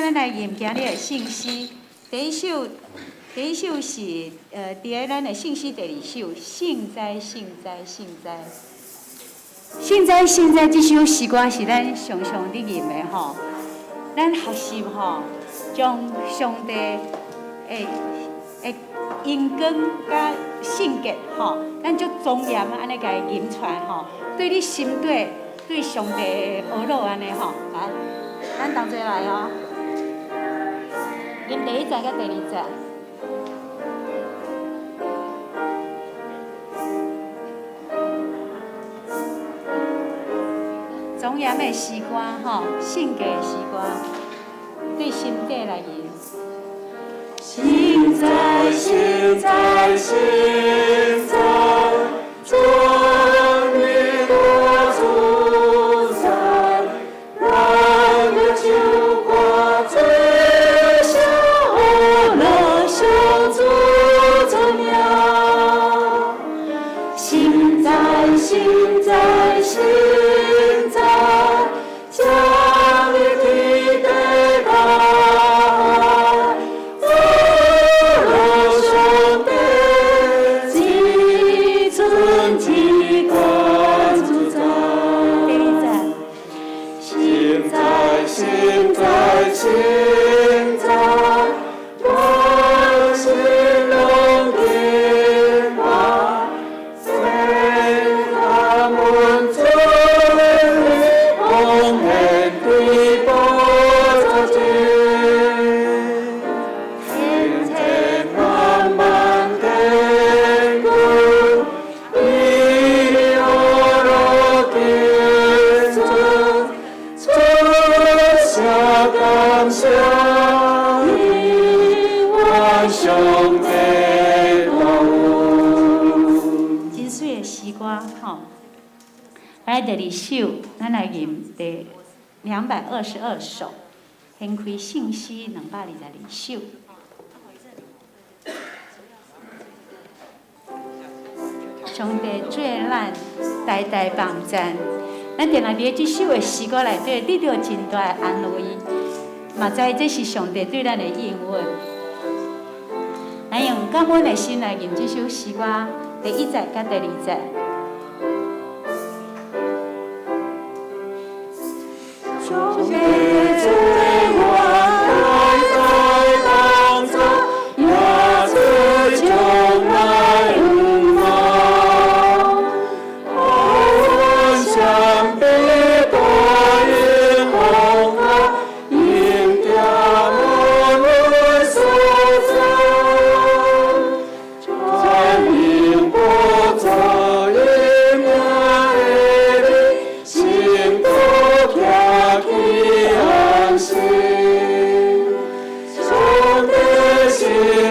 咱来念今日的信息。第一首是伫咧咱的信息第2首，幸哉幸哉幸哉。幸哉幸哉，这首诗歌是咱常常伫念的吼。咱学习吼，将上帝的恩光甲圣洁吼，咱足庄严安尼甲伊吟传吼，对你心底对上帝的保护安尼吼，来，咱同齐来哦。吟第1节甲第2节。庄严的诗歌吼，圣洁的诗歌，对心底来吟。幸哉幸哉幸哉，尊你我主宰，让我救国最小乐相助怎样？幸哉幸哉幸哉，将你提给他。现在，现在，我心中的话，在他们嘴里，永远的播着，天天慢慢的路，你我若的走。感谢你，万上帝保护。真水的诗歌吼，来第2首，咱来吟第222首，掀开信息222首。上帝做咱代代帮赞。咱定来伫即首的诗歌内底，得到真大的安慰，嘛知这是上帝对咱的应允。咱用感恩的心来吟这首诗歌第1节甲第2节。上帝做我代代帮助，也自从来无望。想被多云红啊，引掉我们所在，在明不在因爱的心都飘起安心，上帝心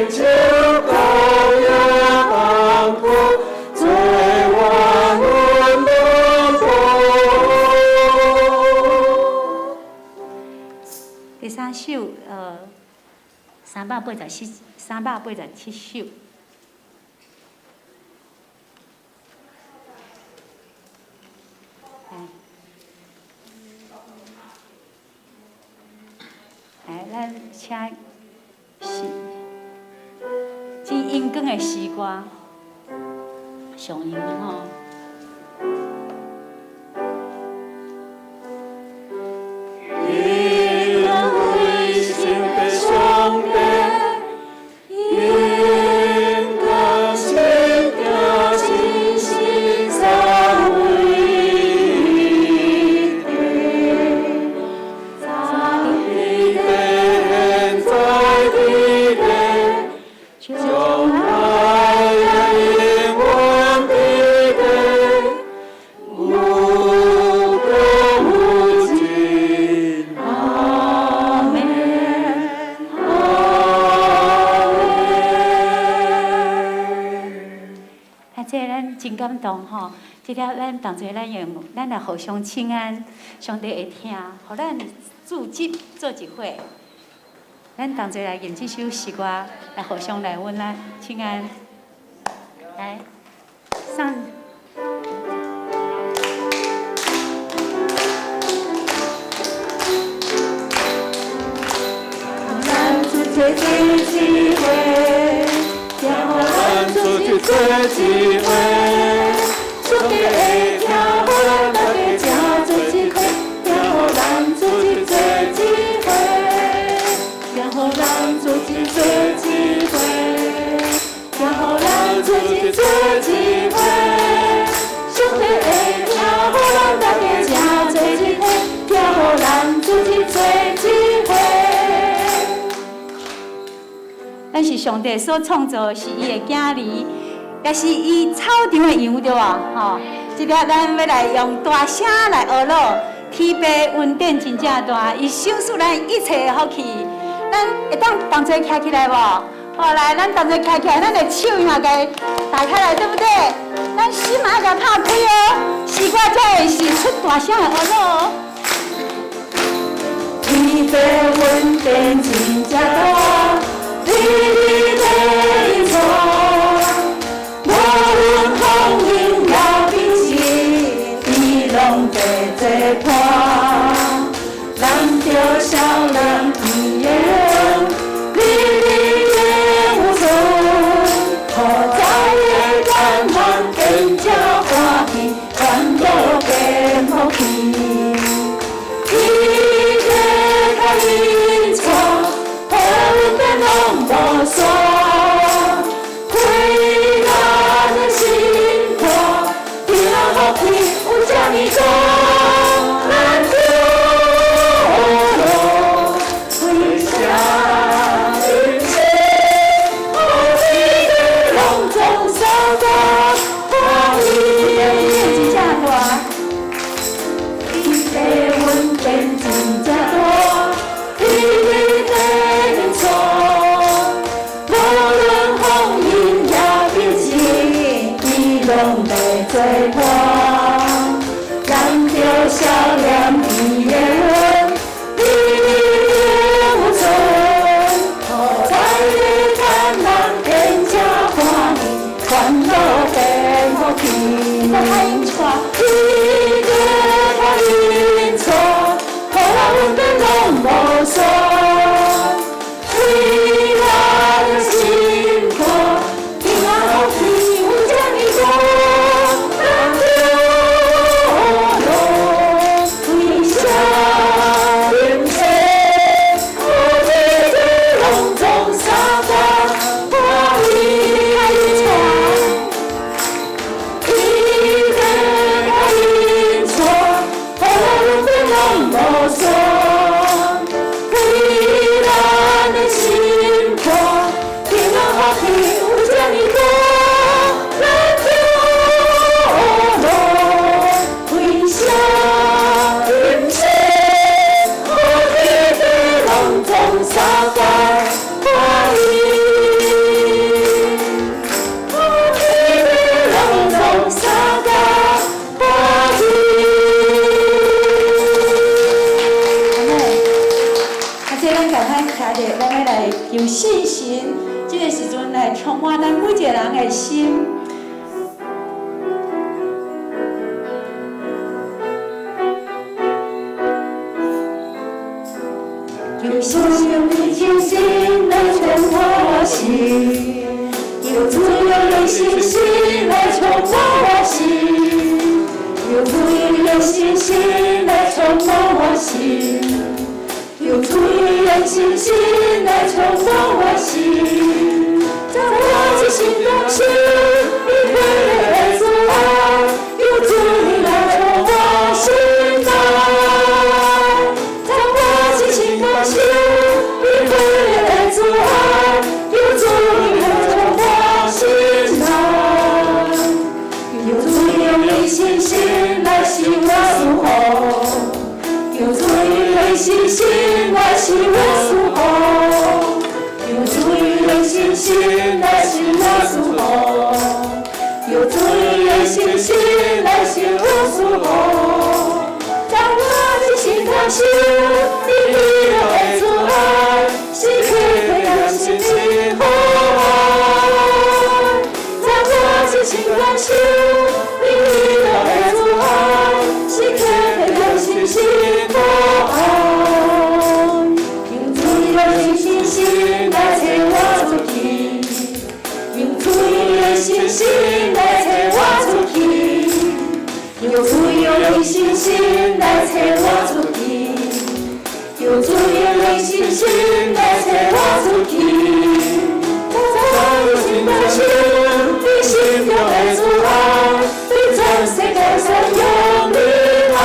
就高雅广阔，最万物的。第3首387首。来，咱请是真英光的诗歌，上英吼。真感动吼！即条咱同齐咱用，咱来互相请安，上帝会听，互咱组织做一伙。咱同齐来吟这首诗歌，来互相来温咱请安。来，上。做机会，听互咱做一做机会，兄弟会听互咱大家正做一伙，听互咱做一做机会，听互咱做一做机会，听互咱做一做机会，兄弟会听互咱大家正做一伙，听互咱做一做机会。咱是上帝所创造，是伊的囝儿，也是伊草场的羊，对吧？吼，即条咱要来用大声来学咯。天父恩典真正大，伊赏赐咱一切的福气。咱会当同齐站起来无？好，来，咱同齐站起来，咱的手嘛该打开来，对不对？咱心嘛该拍开哦，时歌才会是出大声的学咯。天父恩典真正大。你的错，无论风雨也变是，你拢白做伴。咱着少人伊的恩，你的有错，好在的咱人更加欢喜，全都变福气。你的开因错。拢无说，归咱的心肝，平安福气有遮尼多，咱就落回家人生，好你的隆重扫大，欢喜真正大，你的恩典真正大，你的恩错。拢袂做伴，咱着少念伊的恩，你有存，好彩的咱人更加欢喜，烦恼变福气。再开音错，你的开音错，好人的拢无说，为咱的心肝，平安福气有遮尼多。有信心，这个时阵来充满咱每一个人的心。有信心的信心来充满我心，有自由的信心来充满我心，有自由的信心来充满我心。有足以的信心来充满我心，在我的心中是你的阻碍，有足以来充满心内，在我的心中是你的阻碍，有足以来充满心内，有足以的信心来使我属后。有足以的信心来使我属后，有足以的信心来使我属后，有足以的信心来使我属后。在我的心中是你的阻碍，是你的信心厚爱。在我的心中是你的阻碍，是你的信心。有足以的信心来心来找我出去，有主有你信心来找我出去，有主有你信心来找我出去。在我心的心，你心中的主爱，你全世界上有你爱。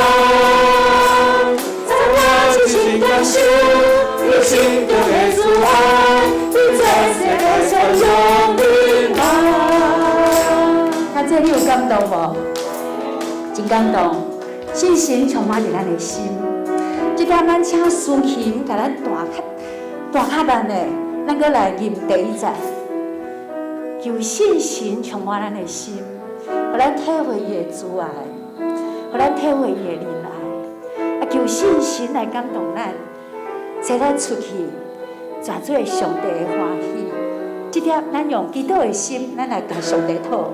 在我心的心，你心中的主爱，你全世界上有你爱。他这里有感动无？真感动，信心充满伫咱的心。这点咱请思琴甲咱大较慢的，咱搁来吟第一站。求信心充满咱的心，互咱体会伊的主爱，互咱体会伊的仁爱。啊，求信心来感动咱，使咱出去，抓做上帝的欢喜。这点咱用祈祷的心，咱来甲上帝讨。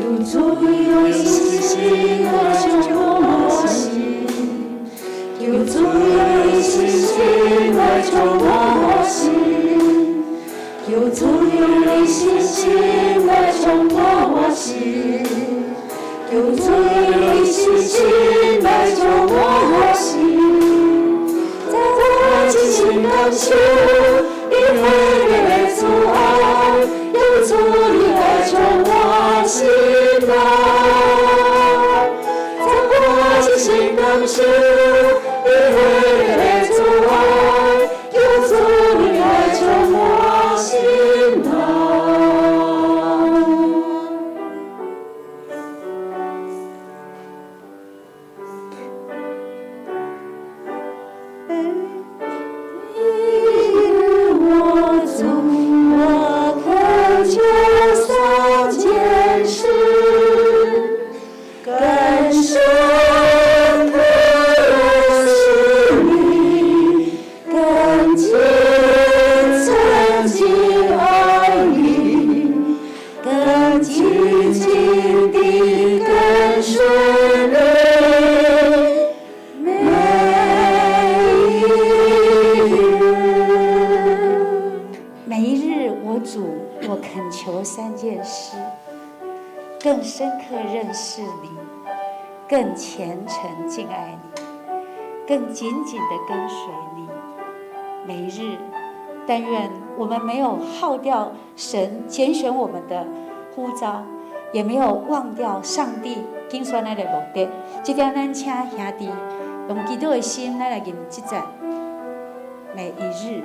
有主有信心来充我心，有主有信心来充我心，有主有信心来充我心，有主有信心来充我心。在我尽心感受你回来的主爱，有主你来充我心啊！在我尽心感受你回来的主爱，有主你来充我心啊！我从我恳求三件事，更深刻认识你，更亲曾经爱你，更紧紧地跟随你。每一日，我恳求三件事：更深刻认识你，更虔诚敬爱你，更紧紧地跟随你。每一日，但愿我们没有耗掉神拣选我们的呼召，也没有忘掉上帝拣选咱的目的。这点咱请兄弟用祈祷的心，咱来吟这赞。每一日，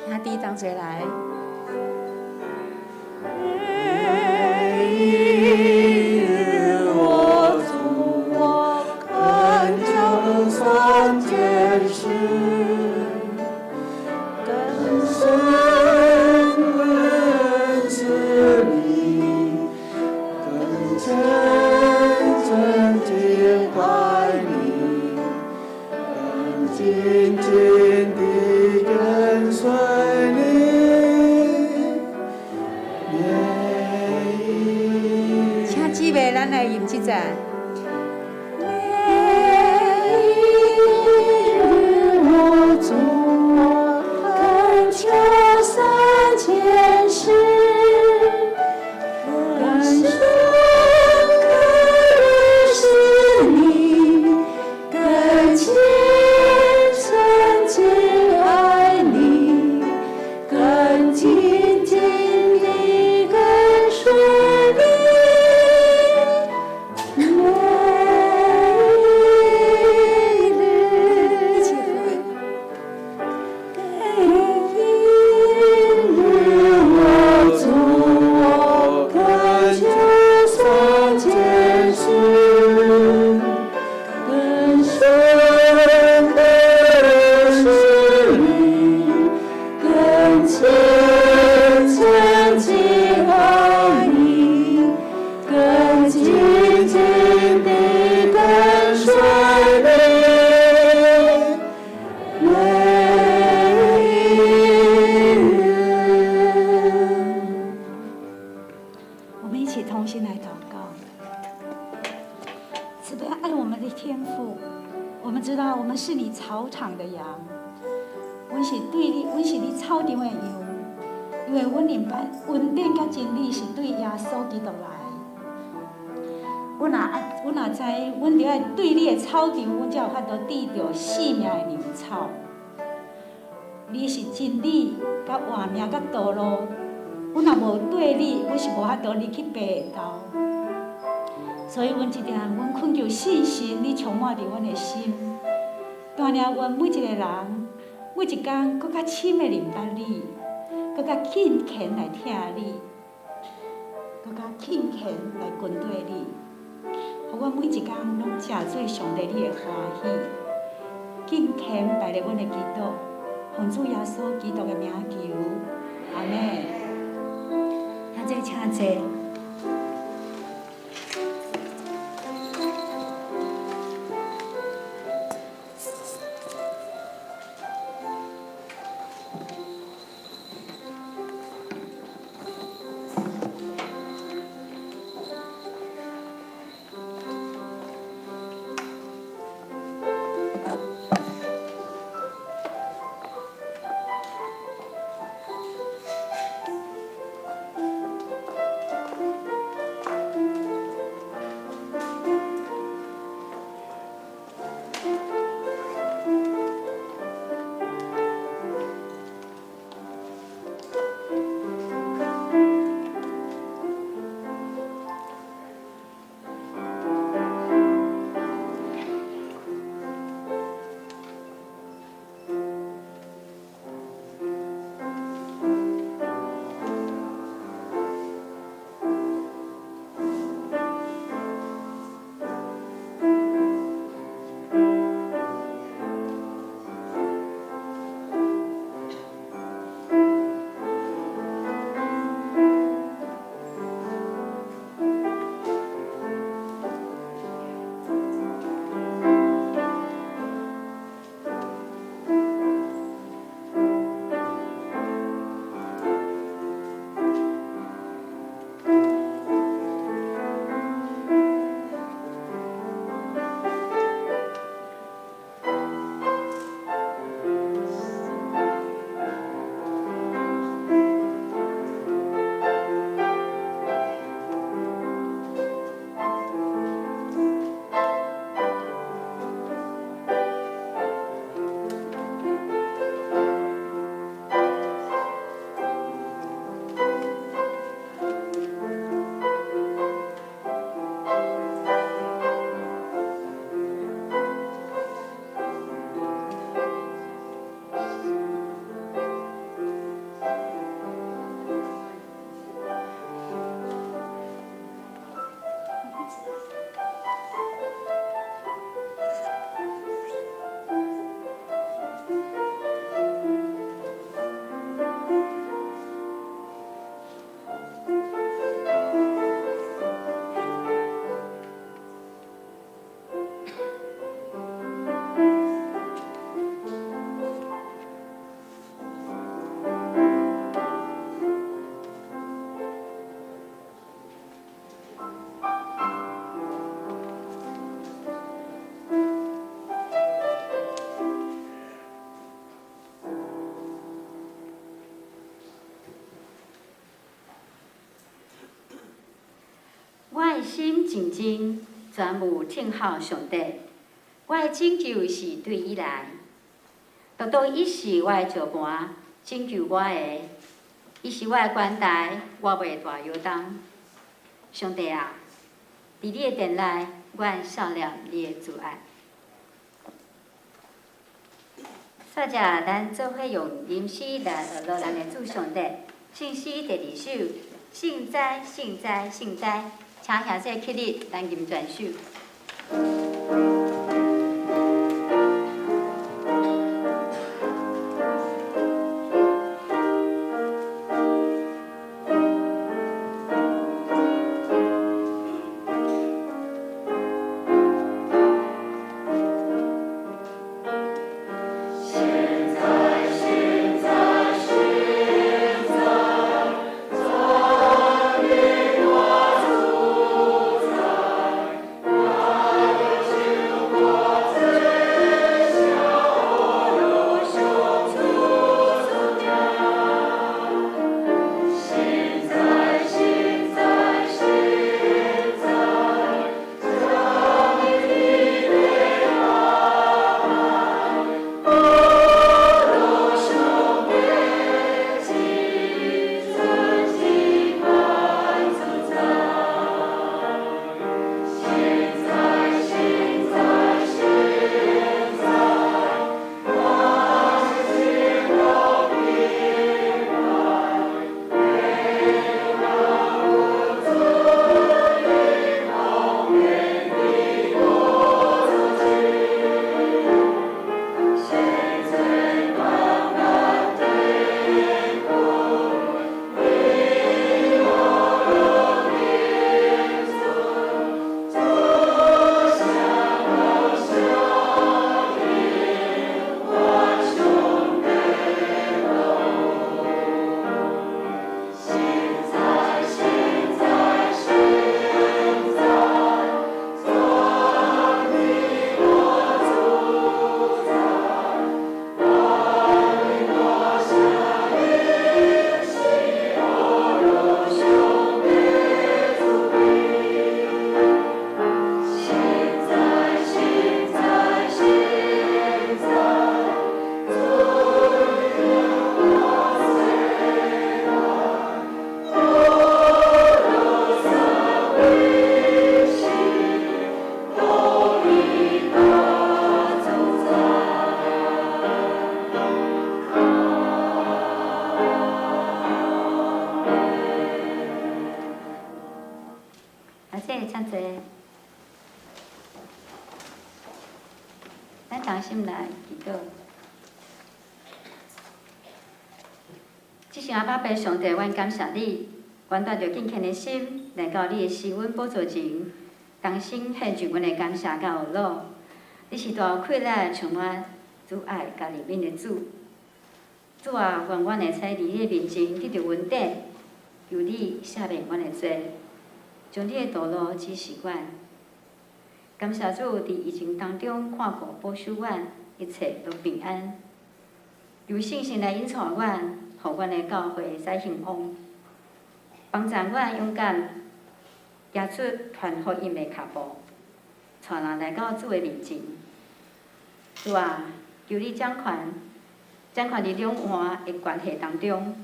兄弟同齐来。每一日我主我恳求三件事，更深刻认识你，更真地爱你，更紧紧地跟随你。请姊妹，咱来吟这赞。每一日我主我恳求三件事，更深刻认识你，更亲曾经爱你，更紧紧地跟随你。慈悲爱我们的天父，我们知道我们是你草场的羊，阮是你草场的羊，因为阮明白恩典甲真理是对耶稣基督来。阮若知，阮着爱对你的草场，阮才有法度得到生命的粮草。你是真理、甲活命、甲道路。阮若无对你，阮是无法度入去白道。所以，阮一定，阮恳求信心，你充满着阮的心，带领阮每一个人，每一天，搁较深的明白你，搁较勤恳来听你，搁较勤恳来跟对你。互阮每一天拢食做上帝你的欢喜，敬虔拜咧阮的基督，奉主耶稣基督的名求，阿门。现在请坐。我心静静，全无听候上帝。我的拯救是对伊来，独独伊是我的石盘，拯救我的。伊是我的关台，我袂大摇动。上帝啊，伫你的殿内，阮想念你的慈爱。煞者，咱做伙用吟诗来学乐咱的主上帝。圣诗第2首，圣哉，圣哉，圣哉。请兄弟起立，咱吟全首。我谢请坐。咱同心来祈祷。即声阿爸爸上帝，阮感谢你，阮带着敬虔的心来到你的施恩宝座前，同心献上阮的感谢甲学乐。你是大有快乐、充满主爱甲怜悯的主。主啊，愿阮会使伫你的面前得到稳定，由你赦免阮的罪，将你的道路指示阮。感谢主伫疫情当中看顾保守阮，一切都平安。由信心来引带阮，互阮的教会使兴旺，帮助阮勇敢行出传福音的脚步，带人来到主的面前。主啊，求你掌权伫两岸的关系当中，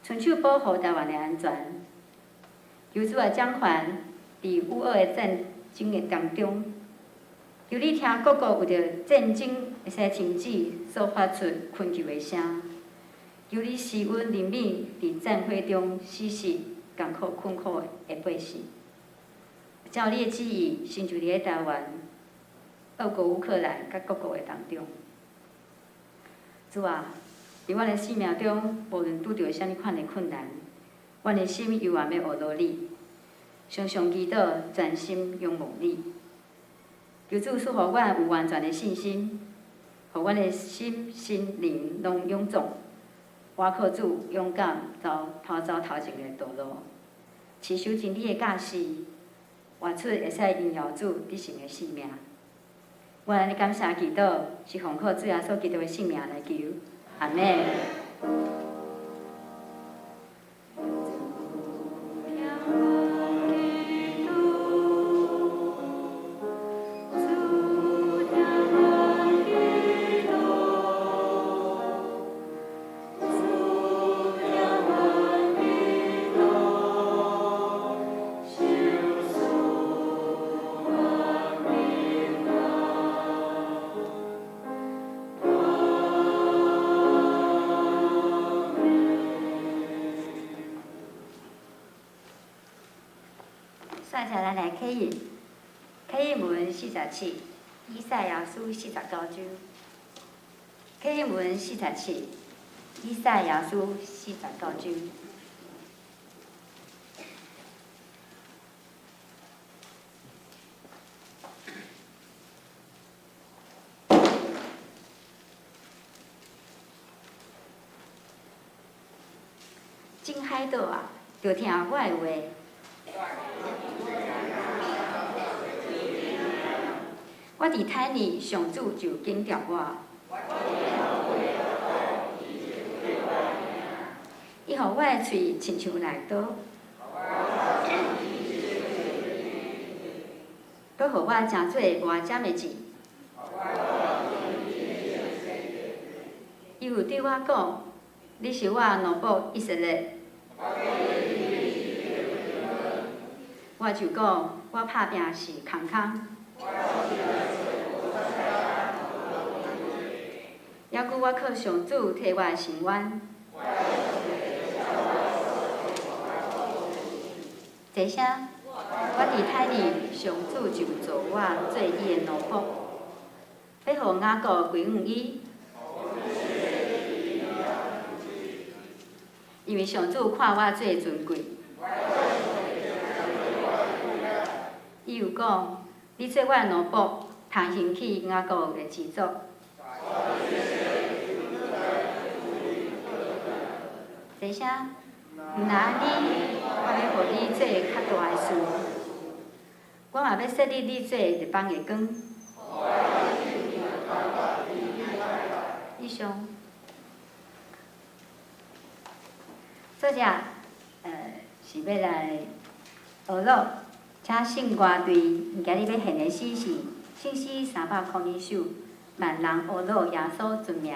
伸手保护台湾的安全。求主啊，掌权伫乌俄的战争的当中，求你听各国为着战争会使停止所发出恳求的声。求你施恩怜悯伫战火中死失艰苦困苦的百姓。照你的旨意，成就伫咧台湾、俄国、乌克兰甲各国的当中。主啊，伫阮的生命中，无论拄着啥物款的困难，阮的心犹原要学罗你，常常祈祷，全心仰望你。求主赐予阮有完全的信心，互阮的心、心灵拢勇壮。我靠主勇敢头前的道路，持守真理的教示，活出会使荣耀主得胜的性命。我安尼感谢祈祷，是奉靠主耶稣基督的性命来求，阿门。现在咱来启印，启印文47，以赛亚书49章。启印文47，以赛亚书49章。真海岛啊，着听我的话。我伫胎里，上主就警告我。伊互我的喙亲像来刀，搁互我诚多外尖的字。伊有对我讲：“你是我的奴仆以色列。”我就讲：“我拍拼是空空。”抑搁我靠上主替我的伸冤。这声，我伫胎里，上主就做我做伊的奴仆，要互雅各归于伊。因为上主看我最尊贵。伊有讲：“你做我的奴仆，通兴起雅各的支族。”这声，毋若安尼，我要互你做较大的事。我嘛要设立你做日邦的光。以上。作者是要来学乐，请信歌队今日要献的诗是圣诗302首，万人学乐耶稣尊名。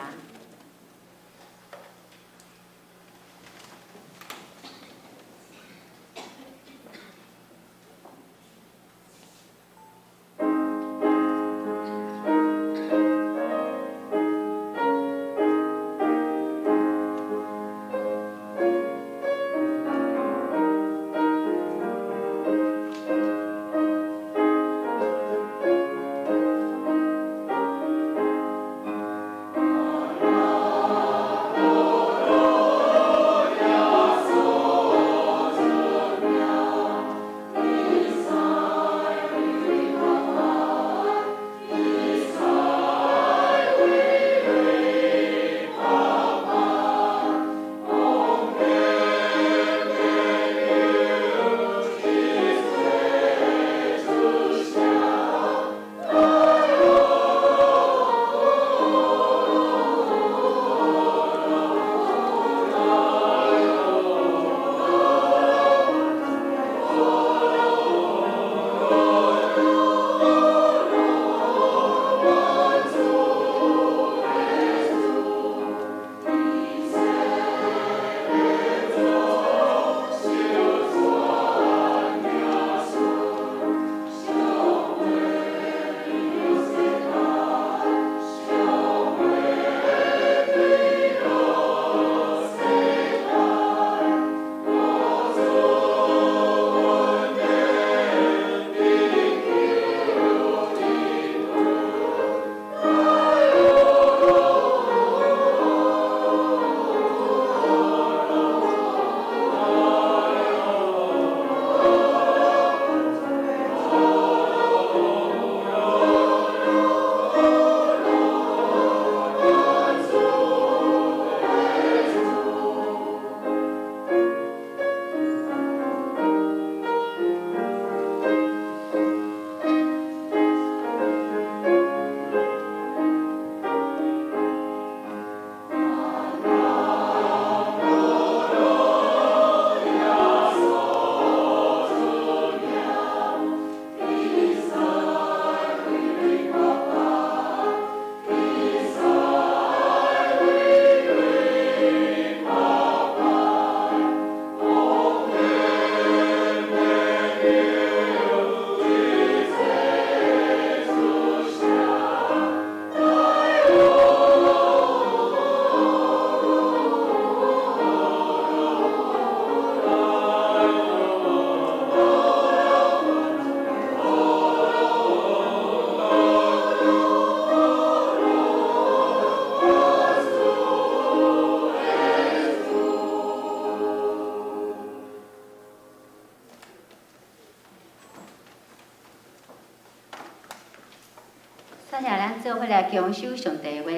请咱做伙来强守上帝的话，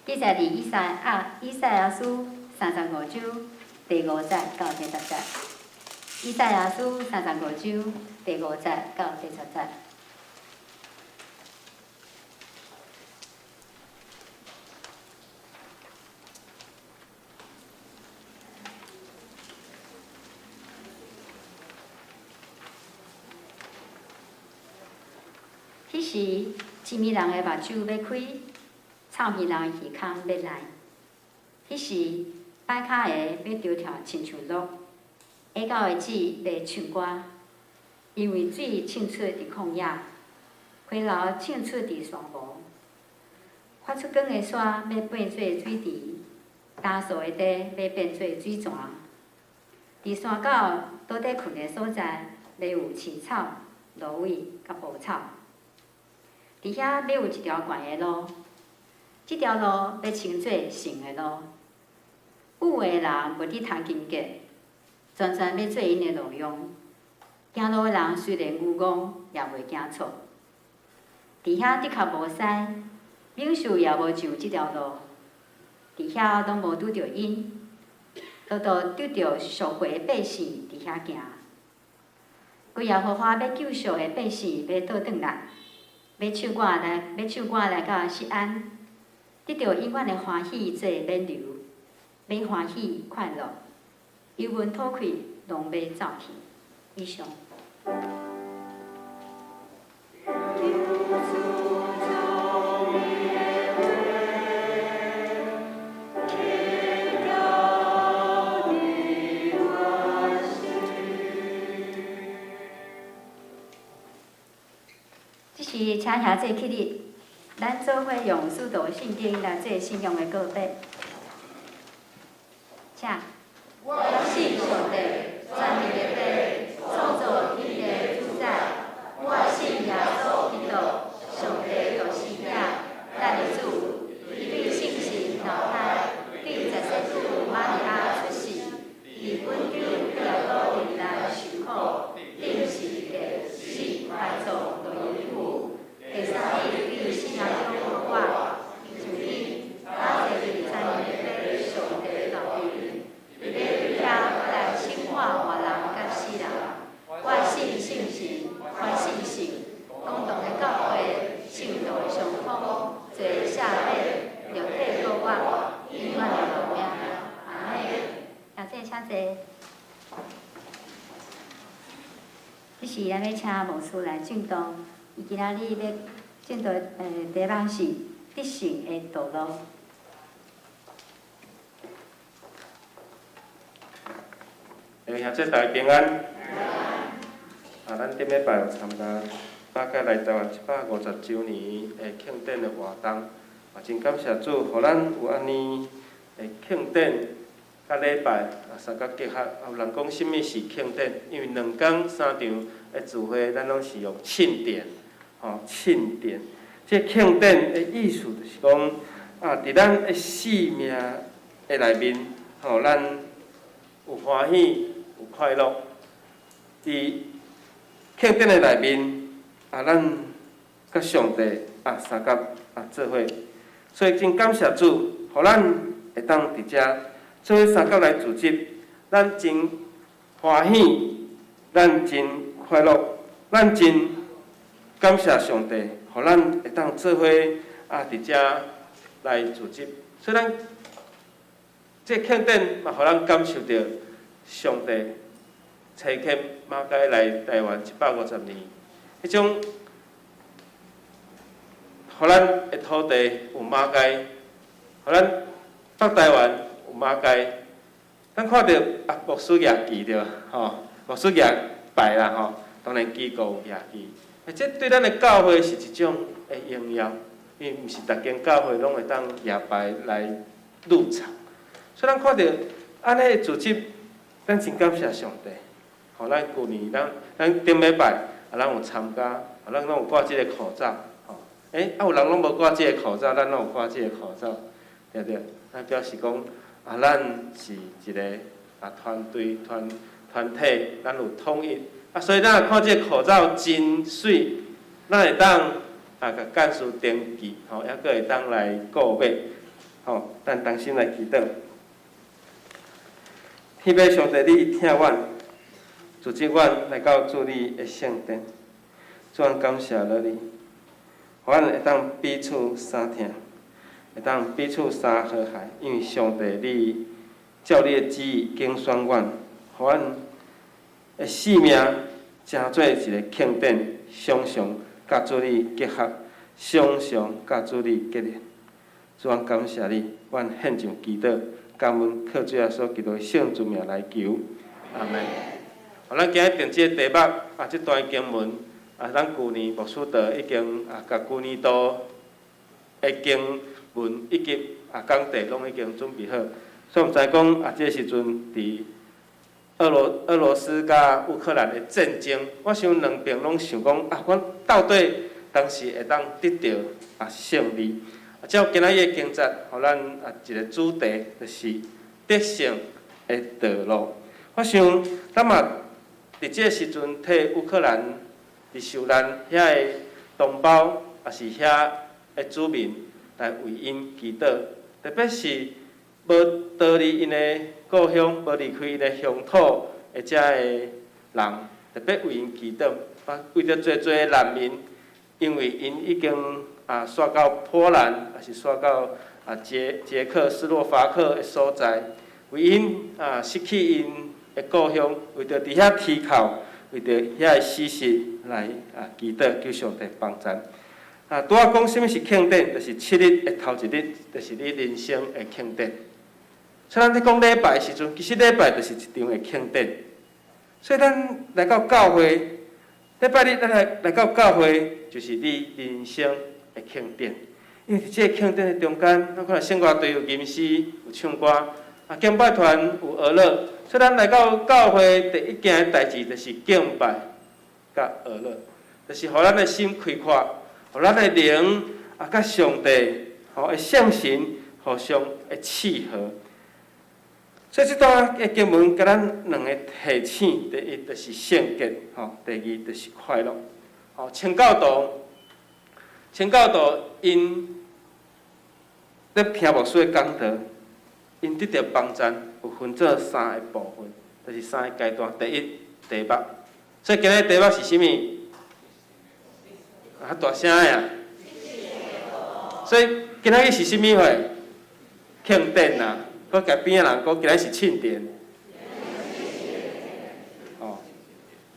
记载伫以赛亚书35章第5节到第10节。以赛亚书35章第5节到第10节。迄时，刺耳人的目睭要开，臭耳人的耳孔要来。迄时，摆骹的要丢跳亲像鹿，下狗的子要唱歌，因为水沁出伫旷野，溪流沁出伫沙漠。发出光的山要变做水池，干燥的地要变做水泉。伫山脚倒底困的所在，要有青草、芦苇甲蒲草。伫遐要有一条悬的路，即条路要称作神的路。有的人无伫通经过，全全要做因的路用。行路的人虽然愚戆，也袂惊错。伫遐的确无驶，领袖也无上即条路。伫遐拢无拄着因，拄着赎回的百姓伫遐行。规耶和华要救赎的百姓要倒转来。要唱歌来到锡安，得到永远的欢喜做免流，要欢喜快乐，油门吐开，龙要走去。以上。是请遐做起日，咱做伙用使徒圣经来做信仰的告白。请。我信上帝，全能的帝，创造天地主宰。我信耶稣基督，上帝就是影，咱的主，伊对圣神投胎，对14主玛利亚出世，伫本州耶稣林内受苦，顶是地死，埋葬落阴府。第三日，对信仰中复活，主因打坐伫3年的上帝道边，伊要对遐来生活活人甲死人。我信圣神，欢信神，共同的教会，圣道上空，做下礼，肉体高我，永远的荣命。阿门。谢谢，请坐。这是咱要请牧师来进道，伊今仔日要进道第一项是得胜的道路。兄弟大家平安。咱顶礼拜有参加巴解来台湾150周年的庆典的活动，真感谢主，互咱有安尼的庆典甲礼拜三角结合。有人讲什么是庆典？因为2天3场的聚会，咱拢是用庆典，庆典。这庆典的意思就是讲，伫咱的生命的内面，咱有欢喜，有快乐。伫庆典的内面，咱甲上帝三角做伙，所以真感谢主，互咱会当伫遮做伙三角来组织，咱真欢喜，咱真快乐，咱真感谢上帝，互咱会当做伙伫遮来组织。所以咱这庆典嘛，互咱感受到上帝差遣马偕来台湾150年，迄种，互咱的土地有马偕，互咱北台湾有马偕。咱看到牧师夜记着，牧师夜拜啦，当然机构夜记，这对咱的教会是一种的荣耀，因为毋是逐间教会拢会当夜拜来入场，所以咱看到安尼的组织，咱真感谢上帝。咱旧年咱顶礼拜咱有参加，咱拢有挂即个口罩，有人拢无挂即个口罩，咱拢有挂即个口罩，对不对？咱表示讲咱是一个团队团体，咱有统一，所以咱看即个口罩真水，咱会当甲干事登记，吼，还佫会当来购买，吼，咱同心来祈祷。天父上帝，你听阮，组织阮来到主你的圣殿，主阮感谢了你，互阮会当彼此相听，会当彼此相和谐，因为上帝你照你的旨意拣选阮，互阮的性命成做一个庆典，常常甲主你结合，常常甲主你结连。主阮感谢你，阮献上祈祷，感恩靠主耶稣基督的圣主名来求，阿门。咱今日定这个题目这段经文咱旧年牧师长已经甲旧年度的经文以及讲题拢已经准备好，所以毋知讲这时阵伫俄罗斯甲乌克兰的战争，我想两边拢想讲我到底当时会当得到胜利。照今仔日的经节，互咱一个主题就是得胜的道路。我想咱嘛伫这时阵替乌克兰伫受难遐的同胞，也是遐的子民来为因祈祷，特别是无逃离因的故乡，无离开因的乡土的遮的人，特别为因祈祷，为着侪的难民，因为因已经煞到波兰，也是煞到捷克斯洛伐克的所在，为因失去因的故乡，为着伫遐啼哭，为着遐的死实来祈祷，求上帝帮助。拄仔讲什么是庆典，就是7日的头一日，就是你人生的庆典。所以咱咧讲礼拜的时阵，其实礼拜就是一场的庆典。所以咱来到教会，礼拜日咱来到教会，就是你人生的庆典。因为伫这个庆典的中间，咱可能生活队有吟诗，有唱歌，敬拜团有娱乐。所以咱来到教会第一件代志，就是敬拜甲娱乐，就是互咱的心开阔，互咱的灵甲上帝的圣神互相的契合。所以这段的经文，甲咱两个提醒：第一就是圣洁，第二就是快乐。清教徒因咧听牧师的讲道，因得到帮助，有分做3个部分，就是3个阶段。第一，题目。所以今日题目是啥物？大声呀！所以今仔日是啥物会？庆典啊！佮隔边的人讲，今仔是庆典。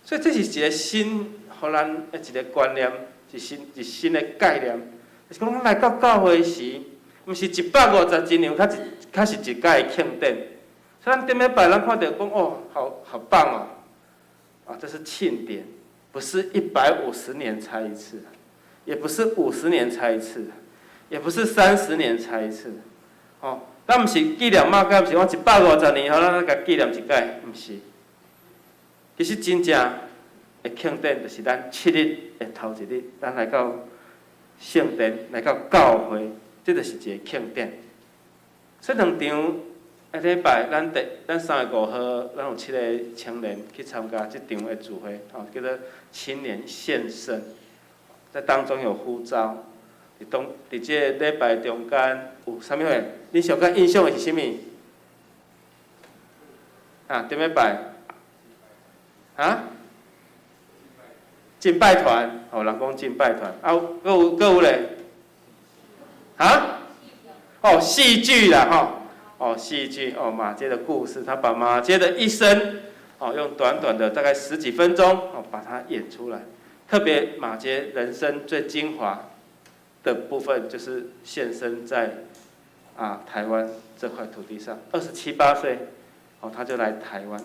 所以这是一个新，互咱的一个观念，一新的概念。就是讲，咱来到教会时，毋是150斤样，较是一届的庆典。所以咱顶礼拜咱看到讲，好棒哦！这是庆典，不是150年才一次，也不是50年才一次，也不是30年才一次。咱毋是纪念马甲，毋是讲150年后咱甲纪念一届，毋是。其实真正的庆典，就是咱7日的头一日，咱来到圣殿，来到教会，这就是一个庆典。所以两场礼拜，咱3月5号，咱有7个青年去参加这场的聚会，叫做青年献身，在当中有呼召。伫这礼拜中间有啥物货？恁上较印象的是啥物？顶礼拜敬拜团，人讲敬拜团，佫有咧，戏剧啦，戏剧，马街的故事，他把马街的一生，用短短的大概10几分钟，把它演出来。特别马街人生最精华的部分，就是现身在台湾这块土地上。27、8岁，他就来台湾。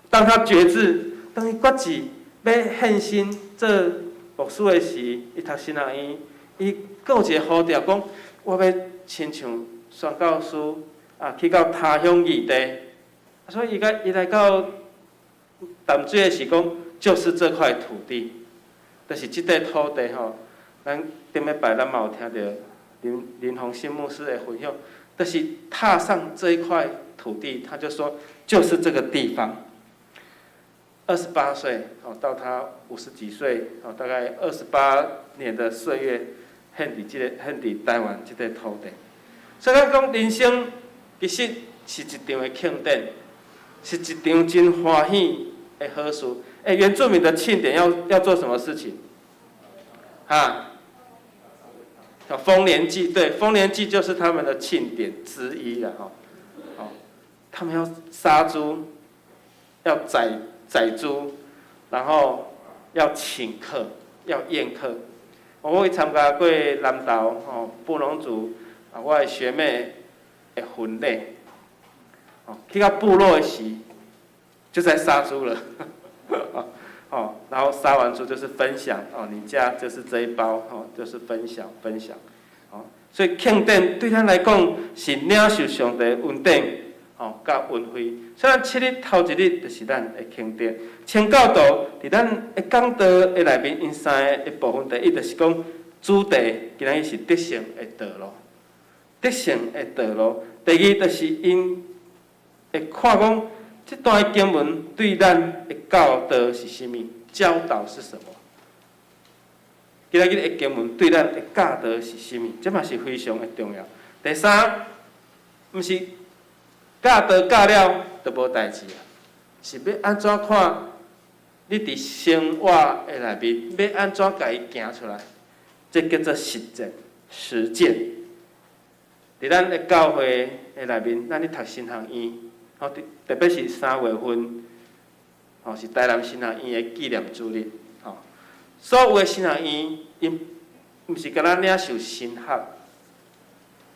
当他决志，当伊决志要献身做牧师的时，伊读神学院，伊有一个呼召，讲我要亲像宣教师去到他乡异地。所以伊来到淡水的时，讲就是这块土地，就是这块土地咱顶礼拜咱嘛有听到林鸿信牧师的分享，就是踏上这一块土地，他就说就是这个地方。28岁，到他50几岁，大概28年的岁月，献伫台湾这个土地。所以咱讲人生其实是一场的庆典，是一场真欢喜的好事。原住民的庆典要做什么事情？丰年祭，对，丰年祭就是他们的庆典之一了他们要杀猪，要宰猪，然后要请客，要宴客。我去参加过南投布农族我的学妹的婚礼，去到部落的时，就在杀猪了，然后杀完猪就是分享你家就是这一包就是分享，所以庆典对咱来讲是领受上帝恩典甲恩惠。所以咱7日头1日就是咱的庆典。清教徒伫咱的讲道的内面，因3个部分，第一就是讲主题，今仔日是得胜的道路，得胜的道路。第二就是因会看讲这段经文对咱的教导是甚物，教导是什么。今仔日的经文对咱的教导是甚物，这嘛是非常的重要。第三，毋是教导教了就无代志啊，是要安怎看你伫生活的内面，要安怎甲伊行出来，这叫做实践、实践。伫咱的教会的内面，咱咧读神学院，特别是3月份，是台南神学院的纪念主日，所有的神学院，因毋是敢若领受神学，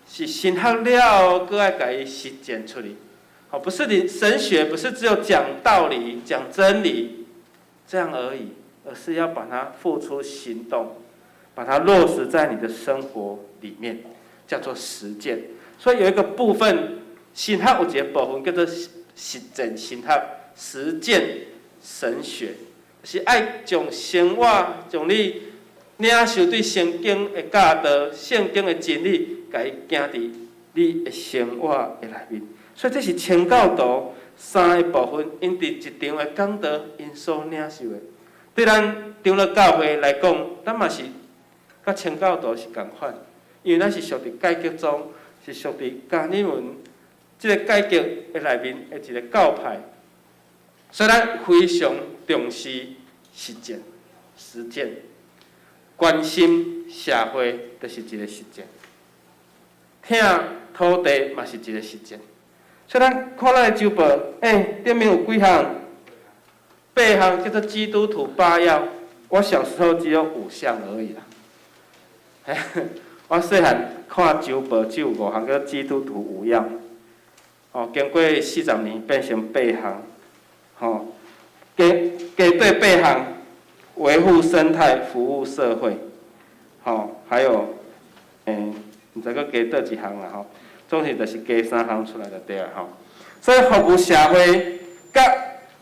是神学了后，搁爱甲伊实践出去。不是你神学，不是只有讲道理、讲真理这样而已，而是要把它付出行动，把它落实在你的生活里面，叫做实践。所以有一个部分，神学有一个部分叫做实践神学、实践神学，是爱将生活、将你领受对圣经的教导、圣经的真理，甲伊行伫你的生活的内面。所以这是清教徒3个部分，因伫一场的讲道，因所领受的。对咱长老教会来讲，咱嘛是甲清教徒是共款，因为咱是属伫改革中，是属伫加尔文这个改革的内面的一个教派，所以咱非常重视实践、实践，关心社会就是一个实践，听土地嘛是一个实践。所以咱看咱的周报，顶面有几项，8项叫做基督徒8要。我小时候只有5项而已啦。我细汉看周报只有5项叫基督徒5要。经过40年变成8项。加对8项，维护生态、服务社会。还有唔知佮加倒一项啦总是就是加3项出来就对啊所以服务社会、甲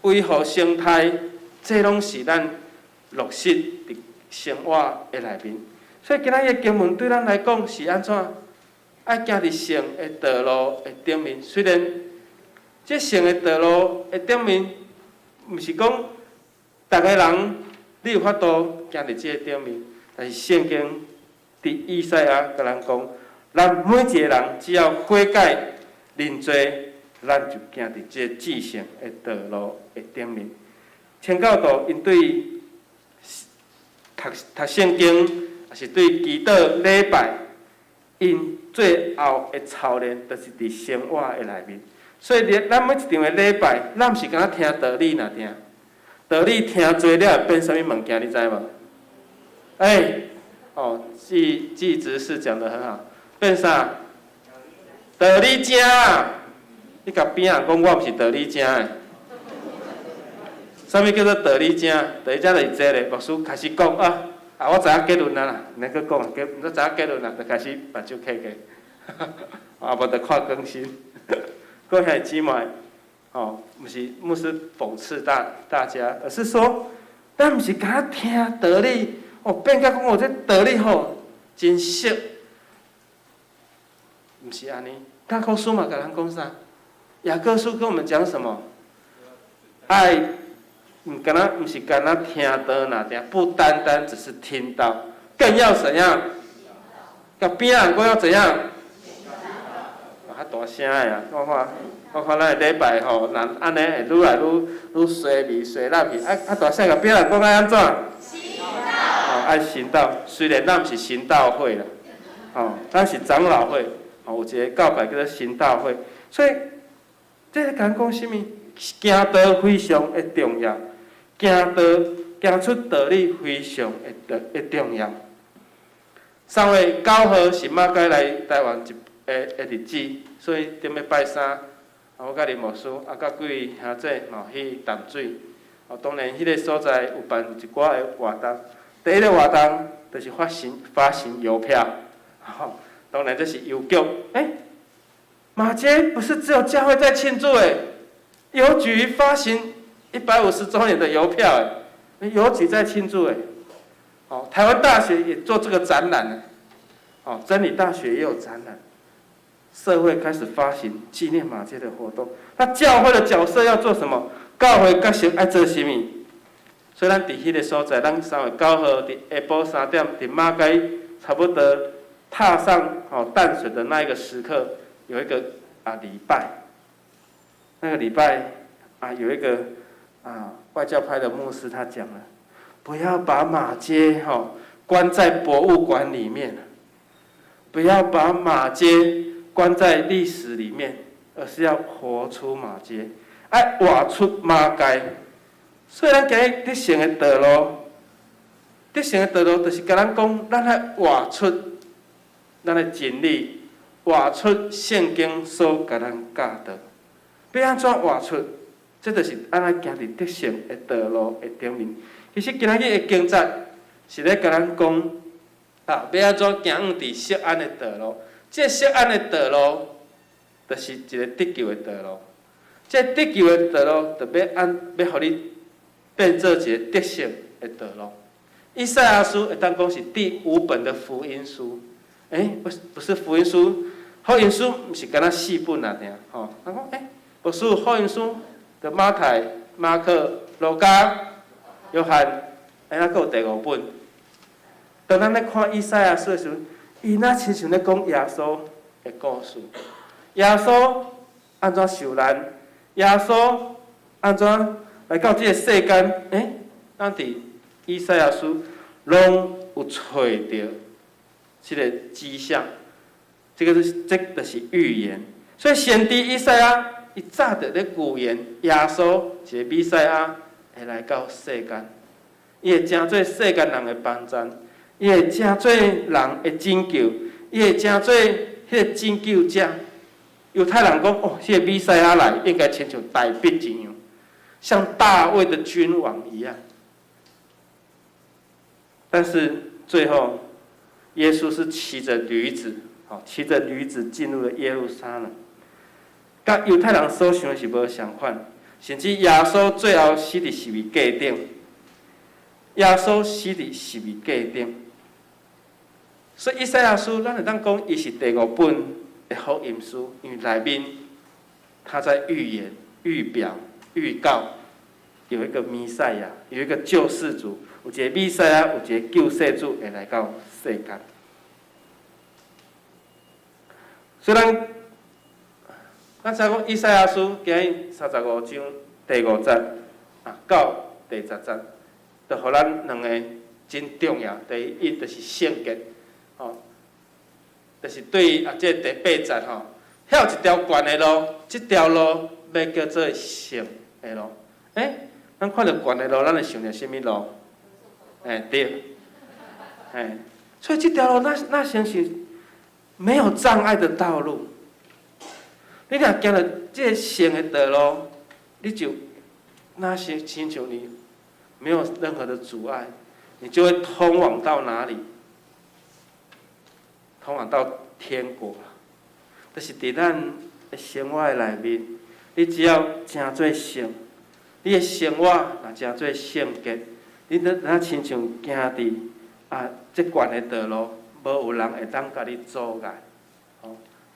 维护生态，这拢是咱落实伫生活的内面。所以今仔日的经文对咱来讲是安怎？爱行伫圣的道路的顶面。虽然这圣的道路的顶面，毋是讲逐个人你有法度行伫这个顶面，但是圣经伫以赛亚甲咱讲。咱每一个人只要悔改认罪，咱就行伫这至圣的道路的顶面。清教徒因对读圣经，也是对祈祷礼拜，因最后的操练，就是伫生活的内面。所以咱每一场的礼拜，咱毋是敢若听道理呐听，道理听多了会变啥物物件，你知无？季执事讲得很好。变啥？道理正啊！你甲边人讲，我毋是道理正的。啥物叫做道理正？道理正就是这个，牧师开始讲我知影结论啦，毋免佫讲，毋知影结论啦，就开始目睭开开，无就看更新。各位姊妹，毋是牧师讽刺大家，而是说，咱毋是敢若听道理，变甲讲这道理真俗。不是安尼，雅各书嘛，甲咱讲啥？雅各书跟我们讲什么？爱不是干那听到那点，不单单只是听到，更要怎样？甲边人佫要怎样？较大声的啊！我看咱的礼拜吼，人安尼会愈来愈衰微衰烂去，大声甲边人讲爱安怎？爱神道，虽然咱毋是神道会啦，咱是长老会，有一个教派叫做神道会，所以这个讲啥物？行道非常的重要，行出道理非常的重要。3月9号是马街来台湾的日子，所以顶要拜三，我甲林牧师甲几位兄姐嘛去淡水。当然，迄个所在有办一寡的活动。第一个活动就是发行邮票，当然这是邮局。马街不是只有教会在庆祝邮局发行150周年的邮票邮局在庆祝台湾大学也做这个展览真理大学也有展览，社会开始发行纪念马街的活动。那教会的角色要做什么？教会角色爱做什么？所以咱伫迄个所在，咱3月9号伫下晡3点，伫马街差不多踏上淡水的那一个时刻，有一个礼拜。那个礼拜有一个外教派的牧师他讲了，不要把马街关在博物馆里面，不要把马街关在历史里面，而是要活出马街，爱活出马街。所以咱今日得胜的道路，就是甲咱讲，咱爱活出咱的真理，活出圣经所甲咱教导。要安怎活出？这就是安怎行伫得胜的道路的顶面。其实今仔日的经节是咧甲咱讲，要安怎行伫锡安的道路？这锡安的道路，就是一个得救的道路。这得救的道路，就要互你变做一个得胜的道路。以赛亚书会当讲是第5本的福音书，不是福音书，福音书不是干那4本啊，尔人讲不是福音书的马太、马可、路加、约翰，还有第5本。当咱咧看以赛亚书的时候，伊那亲像咧讲耶稣的故事，耶稣安怎受难，耶稣安怎来到这个世间，咱伫以赛亚书拢有找到这个迹象，这就是预言。所以先知以赛亚伊早就咧预言耶稣一个弥赛亚会来到世间，伊会成做世间人的帮助，伊会成做人的拯救，伊会成做迄个拯救者。犹太人讲迄个弥赛亚来应该亲像大卫一样，像大卫的君王一样。但是最后，耶稣是骑着驴子进入了耶路撒冷。甲犹太人所想的是无相反，甚至耶稣最后死伫十字架顶。所以以赛亚书，咱会当讲，伊是第5本的福音书，因为内面他在预言、预表、预告，有一个弥赛亚，有一个救世主，有一个弥赛亚，有一个救世主会来到世间。所以咱知讲以赛亚书今日35章第5节到第10节，就互咱2个真重要。第一就是圣洁，就是对于这第8节遐有一条悬的路，这条路要叫做圣的路。咱看到悬的路，咱会想到什么路？对，所以这条路那像是没有障碍的道路。你若行了这个圣的道路，你就那些亲像你没有任何的阻碍，你就会通往到哪里？通往到天国。就是伫咱的生活内面，你只要真做圣，你的生活若真做圣洁，你若亲像行伫这悬的道路，无有人会当甲你阻碍。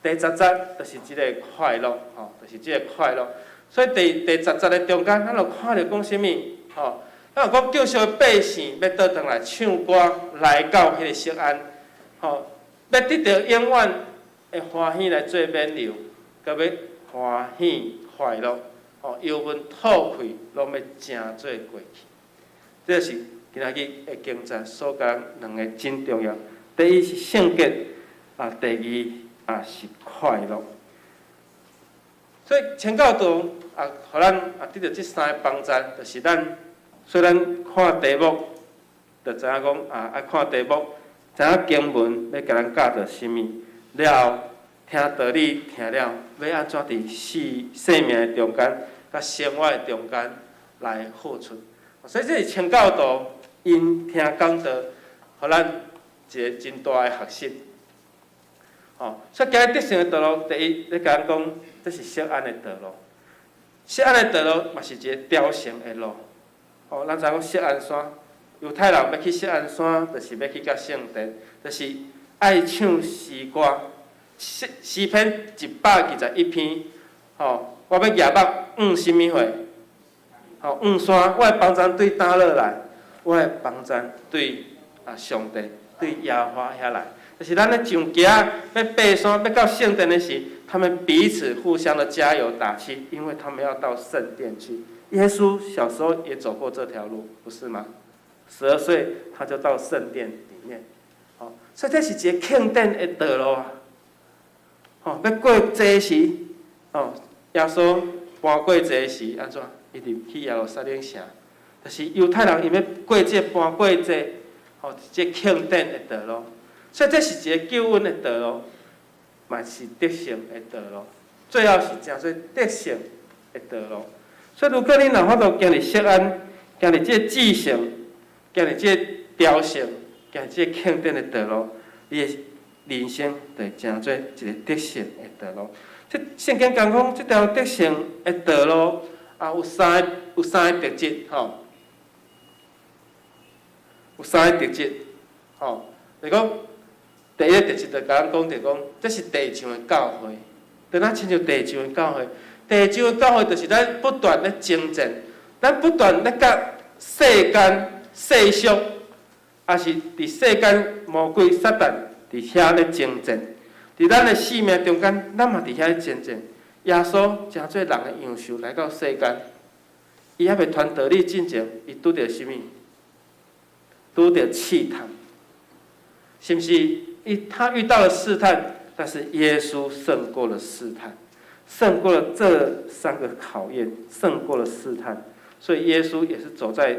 第10节就是即个快乐，就是即个快乐。所以第10节的中间，咱就看到讲什么？吼，咱讲叫烧百姓要倒转来唱歌来到迄个锡安，吼，要得到永远的欢喜来做免流，甲要欢喜快乐，吼，忧闷吐气拢要正做过去。这是今仔日的经节所讲两个真重要。第一是圣洁，第二是快乐。所以请教导互咱得到这三个帮助，就是咱虽然看题目，就知影讲爱看题目，知影经文要甲咱教导甚物，了后听道理听了，要安怎伫生命的中间、甲生活的中间来付出。所以这是请教导因听讲道，互咱一个真大的学习。所以今日得胜的道路，第一，你甲咱讲，这是锡安的道路。锡安的道路嘛是一个雕成的路。咱知影讲锡安山，犹太人要去锡安山，就是要去到圣殿，就是爱唱诗歌。诗篇121篇，我要举目什么货？望山，我的帮助对倒落来，我的帮助对上帝，对耶和华遐来。就是咱咧上行要爬山，要到圣殿的时，他们彼此互相的加油打气，因为他们要到圣殿去。耶稣小时候也走过这条路，不是吗？12岁他就到圣殿里面，所以这是一个庆典的道路啊。要过节时，耶稣搬过节时安怎？伊入去耶路撒冷城，就是犹太人因要过节搬过节，这庆典的道路。所以这是一个救恩的道路，嘛是得胜的道路，最后是真做得胜的道路。所以如果你若法度行入锡安，行入这至圣，行入这雕成，行入这庆典的道路，你的人生就真做一个得胜的道路。这圣经讲讲，这条得胜的道路有三个特质，有三个特质，就讲。第一个特质就甲咱讲，就讲这是地上的教会，就咱亲像地上的教会。地上的教会就是咱不断咧征战，咱不断咧甲世间世俗，也是伫世间魔鬼撒旦伫遐咧征战。伫咱的生命中间，咱嘛伫遐咧征战。耶稣真做人的样式来到世间，伊还袂传道理进前，伊拄着啥物？拄着试探，是毋是？他遇到了试探，但是耶稣胜过了试探，胜过了这三个考验，胜过了试探，所以耶稣也是走在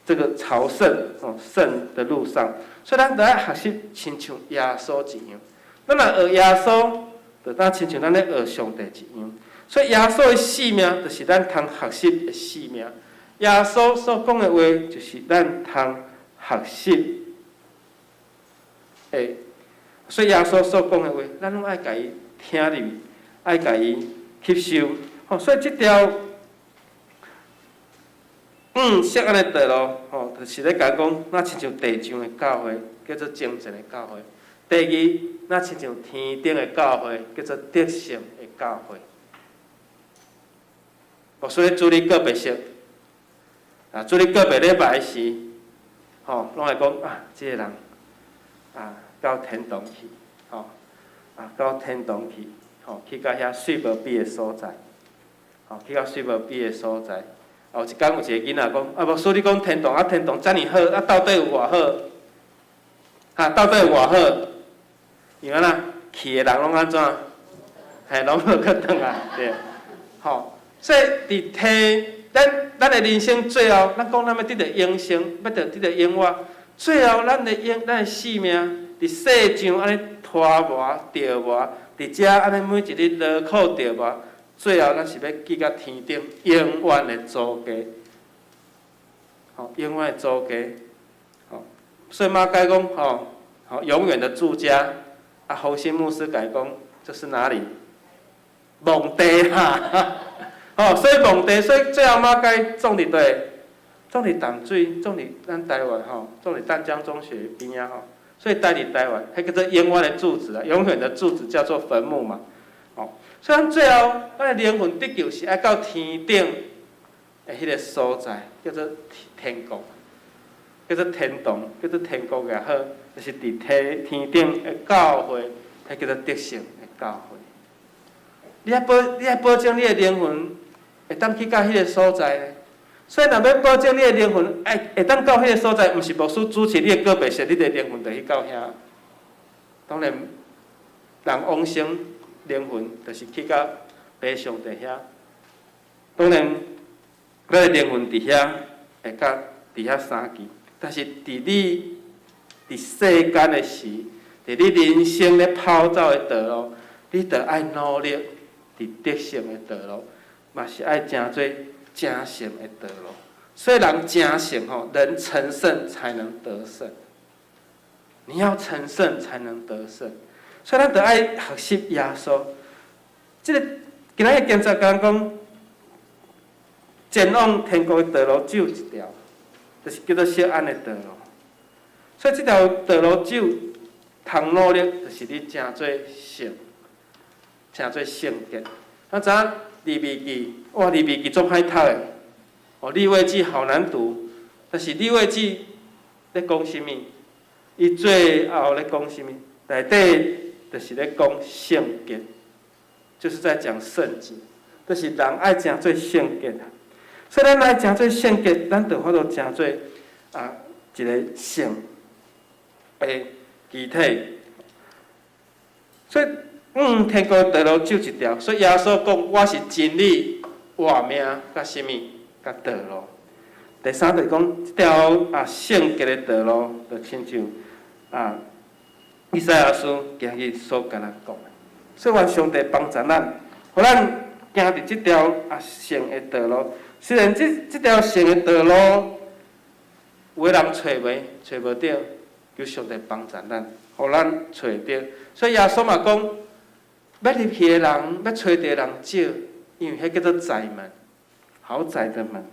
这个朝圣圣的路上。所以咱得爱学习亲像耶稣一样，咱若学耶稣，就当亲像咱咧学上帝一样。所以耶稣的性命就是咱通学习的性命，耶稣所讲的话就是咱通学习。所以耶稣所讲的话，咱拢爱家己听入，爱家己吸收。所以这条锡安的道路，就是咧讲讲，咱亲像地上的教会，叫做精神的教会；第二，咱亲像天顶的教会，叫做得胜的教会。所以主日个别式，主日个别礼拜时，拢会讲这个人到天堂去，到天堂去，去到遐水无比的所在，去到水无比的所在。有一天有一个囡仔讲，无所以你讲天堂天堂遮尔好，到底有偌好？到底有偌好？因为去的人拢安怎？拢无去转来，对。所以伫天，咱的人生最后，咱讲咱要得到永生，要得到永活，最后咱的生命。伫世上安尼拖磨、着磨，伫遮安尼每一日劳苦着磨，最后咱是要去到天顶永远的祖家，永远的祖家，所以马该讲永远的住家，洪新牧师改讲这是哪里？蒙地啦，所以蒙地，所以最后马该种伫地，种伫淡水，种伫咱台湾种伫淡江中学边啊所以待伫台湾，迄叫做永远的住址永远的住址叫做坟墓嘛。所以咱最后，咱的灵魂得救是爱到天顶，迄个所在，叫做天国，叫做天堂，叫做天国也好，就是伫天顶的教会，迄叫做得胜的教会。你爱保证你的灵魂会当去到迄个所在呢？所以，若要保证你的灵魂会当到迄个所在，毋是牧师主持你的告别式，你的灵魂就去到遐。当然，人往生灵魂就是去到爸上帝遐。当然，咱的灵魂伫遐会甲伫遐相见，但是伫世间的时，伫你人生咧跑走的道路，你着爱努力伫得胜的道路，嘛是爱真做正胜的道路。所以人正胜吼，人成圣才能得胜。你要成圣才能得胜，所以咱着爱学习耶稣。即个今仔日经节讲，前往天国的道路只有一条，就是叫做小安的道路。所以这条道路只有通努力，就是你真做圣，真做圣洁。咱知影利未记，哇，利未记足歹读的。利未记好难读，但是利未记咧讲啥物？伊最后咧讲啥物？内底就是咧讲圣洁，就是在讲圣洁，就是人爱真做圣洁。所以咱爱真做圣洁，咱就法度真做一个圣的肢体。所以天国道路只有一条，所以耶稣讲我是真理、活命，甲啥物？甲道路。第三就是讲，这条圣洁的道路，就亲像以赛亚书今日所甲咱讲的。所以，愿上帝帮助咱，互咱行伫这条圣的道路。虽然这条圣的道路，有的人找无到，求上帝帮助咱，互咱找到。所以耶稣嘛讲，要入去的人，要找到的人少，因为迄叫做窄门。豪宅的门，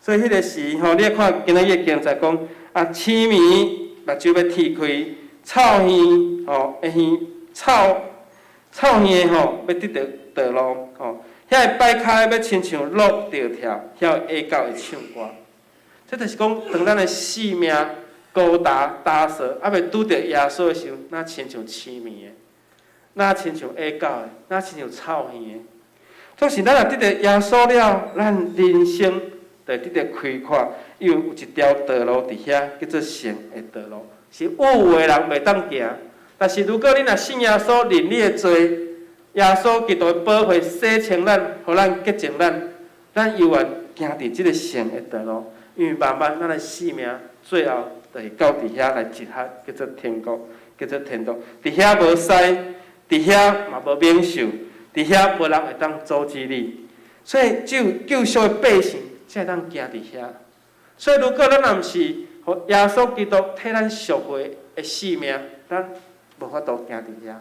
所以迄个时你来看今仔日经在讲青面目睭要剃开，臭耳会耳臭耳要得到道路遐摆骹要亲像鹿着跳，遐会下狗会唱歌。这就是讲，当咱的性命高大打蛇，未拄着耶稣的时候，那亲像青面的，那亲像下狗的，那亲像臭耳的。总是咱若得到耶稣了，咱人生就得到开阔，因为有一条道路伫遐，叫做圣的道路，是有的人袂当行。但是如果你若信耶稣，认你的罪，耶稣基督保护洗清咱，互咱洁净咱犹原行伫即个圣的道路，因为慢慢咱的性命最后就是到伫遐来一合，叫做天国，叫做天堂。伫遐无屎，伫遐嘛无免受。伫遐无人会当阻止你，所以只有救赎的百姓才会当行伫遐。所以如果咱若毋是互耶稣基督替咱赎回的性命，咱无法度行伫遐。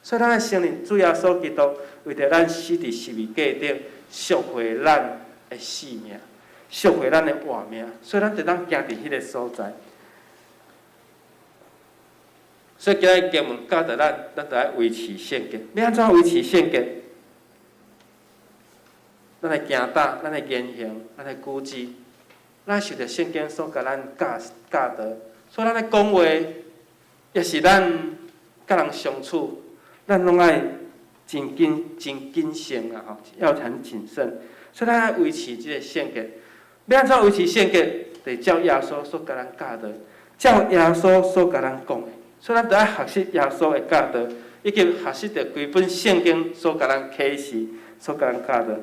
所以咱的圣灵主耶稣基督为着咱死伫十字架顶，赎回咱的性命，赎回咱的活命，所以咱就当行伫迄个所在。所以今日经文教导咱就要维持圣洁。要安怎维持圣洁？咱来行道，咱来言行，咱来举止，咱受着圣经所甲咱教导，所以咱来讲话，也是咱甲人相处，咱拢爱真谨慎要很谨慎。所以咱爱维持即个圣洁。要安怎维持圣洁？得照耶稣所甲咱教导，照耶稣所甲咱讲的。所以咱得爱学习耶稣的教导，以及学习着规本圣经所甲咱启示，所甲咱教导。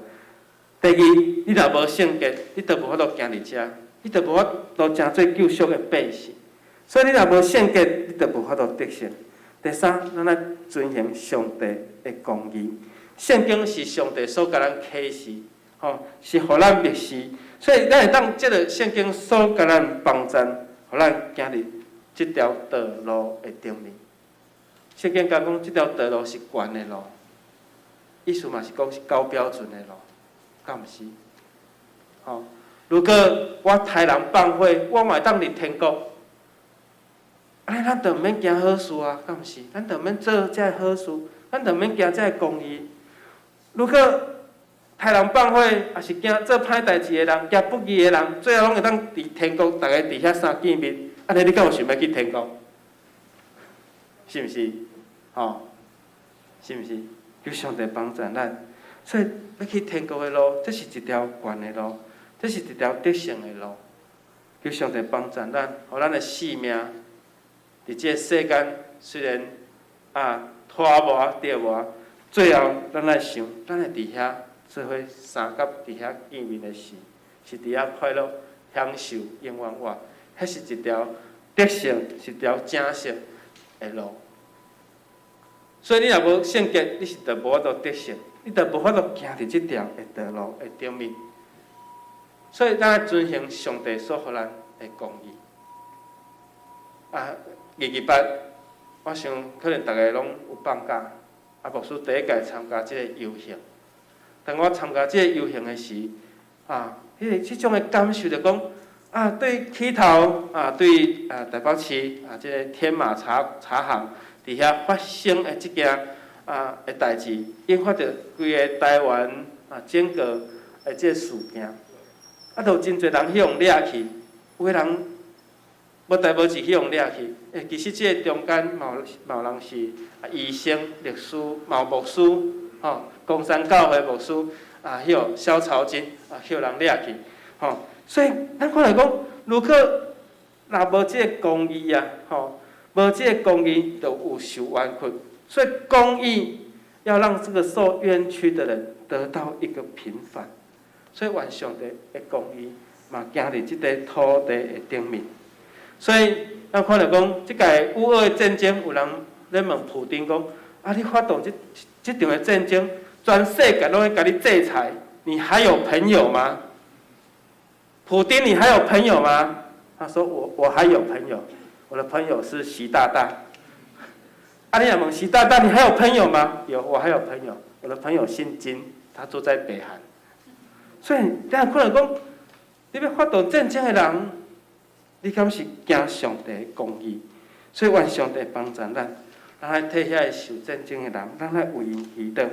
第二，你若无圣洁，你就无法度行伫遮，你就无法度真做救赎的百姓。所以你若无圣洁，你就无法度得胜。第三，咱来遵行上帝的公义。圣经是上帝所甲咱启示，是互咱密示，所以咱会当即个圣经所甲咱帮助，互咱行伫即条道路的顶面。圣经讲即条道路是悬的路，意思嘛是讲是高标准的路。敢毋是？如果我杀人放火，我嘛会当入天国。安尼咱就毋免行好事啊，敢毋是？咱就毋免做遮好事，咱就毋免行遮公义。如果杀人放火，也是惊做歹代志的人，行不义的人，最后拢会当伫天国，大家伫遐相见面。安尼你敢有想要去天国？是毋是？吼，是毋是？求上帝帮助咱。所以要去天国的路，这是一条悬的路，这是一条得胜的路。求上帝帮助咱，互咱的性命伫这世间虽然拖磨跌磨，最后咱来想，咱会伫遐做伙相甲伫遐见面的事，是伫遐快乐享受永远活，迄是一条得胜，是一条正式的路。所以你若无圣洁，你是着无法度得胜，你着无法度行伫即条的道路的顶面。所以咱要遵行上帝所予咱的公义。2月8，我想可能大家拢有放假，牧师第一届参加即个游行。当我参加即个游行的时，迄种的感受就讲，对起头对台北市即个天马茶行伫遐发生的即件的代志，引发着规个台湾整个的即个事件，就有真侪人去互掠去，有个人无代无志去互掠去。其实即个中间嘛有人是医生、律师、嘛有牧师，公山教会牧师去互小草金去互人掠去，所以咱看来讲，如果若无即个公义无即个公义，就有受冤屈。所以公义要让这个受冤屈的人得到一个平反。所以愿上帝的公义嘛行伫即个土地的顶面。所以咱看来讲，即届乌俄的战争，有人咧问普丁讲：你发动即场的战争，全世界拢会甲你制裁，你还有朋友吗？普丁，你还有朋友吗？他说：我还有朋友，我的朋友是习大大。你若问习大大，你还有朋友吗？有，我还有朋友，我的朋友姓金，他住在北韩。所以咱看来讲，你要发动战争的人，你敢是惊上帝的公义？所以愿上帝帮助咱来替遐个受战争的人，咱来为因祈祷。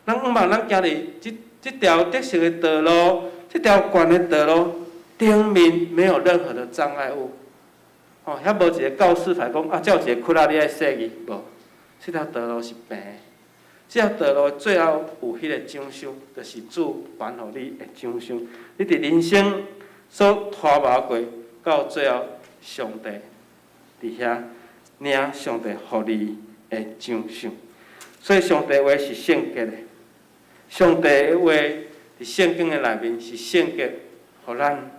咱毋茫咱行伫即条得胜的道路，即条悬的道路顶面没有任何的障碍物。遐无一个告示牌讲才有一个窟仔你爱设计，无。这条道路是平的，这条道路最后有迄个奖赏，就是主颁予你的奖赏。你伫人生所拖磨过，到最后上帝伫遐领上帝予你的奖赏。所以上帝的话是圣洁的，上帝的话伫圣经的内面是圣洁，予咱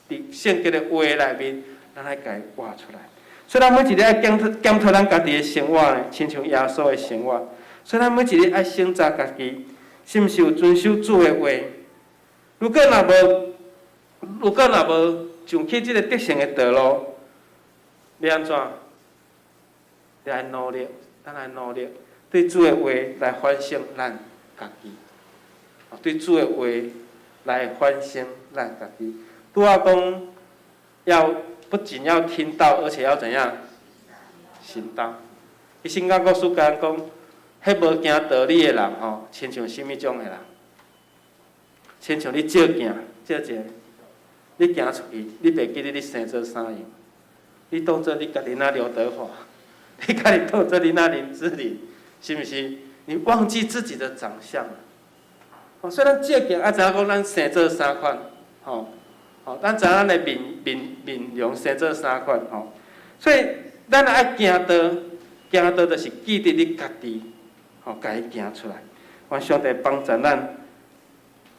伫圣洁的话内面，咱来甲伊活出来。所以咱每一日爱检讨咱家己的生活呢，亲像耶稣的生活。所以咱每一日爱省察家己，是毋是有遵守主的话？如果若无上去即个得胜的道路，要安怎？要来努力，咱来努力，对主的话来反省咱家己。对主的话来反省咱家己。拄仔讲要。不仅要听到，而且要怎样行道？伊圣经故事甲咱讲，迄无行道理的人亲像什么种的人？亲像你照镜，照一个，你行出去，你袂记得你生做啥样？你当作你家己那刘德华，你家己当作你那林志玲，是毋是？你忘记自己的长相了。所以咱照镜，知影讲咱生做啥款，咱知影咱的面容生做啥款所以咱爱行道，就是记得你家己，家己行出来。愿上帝帮助咱，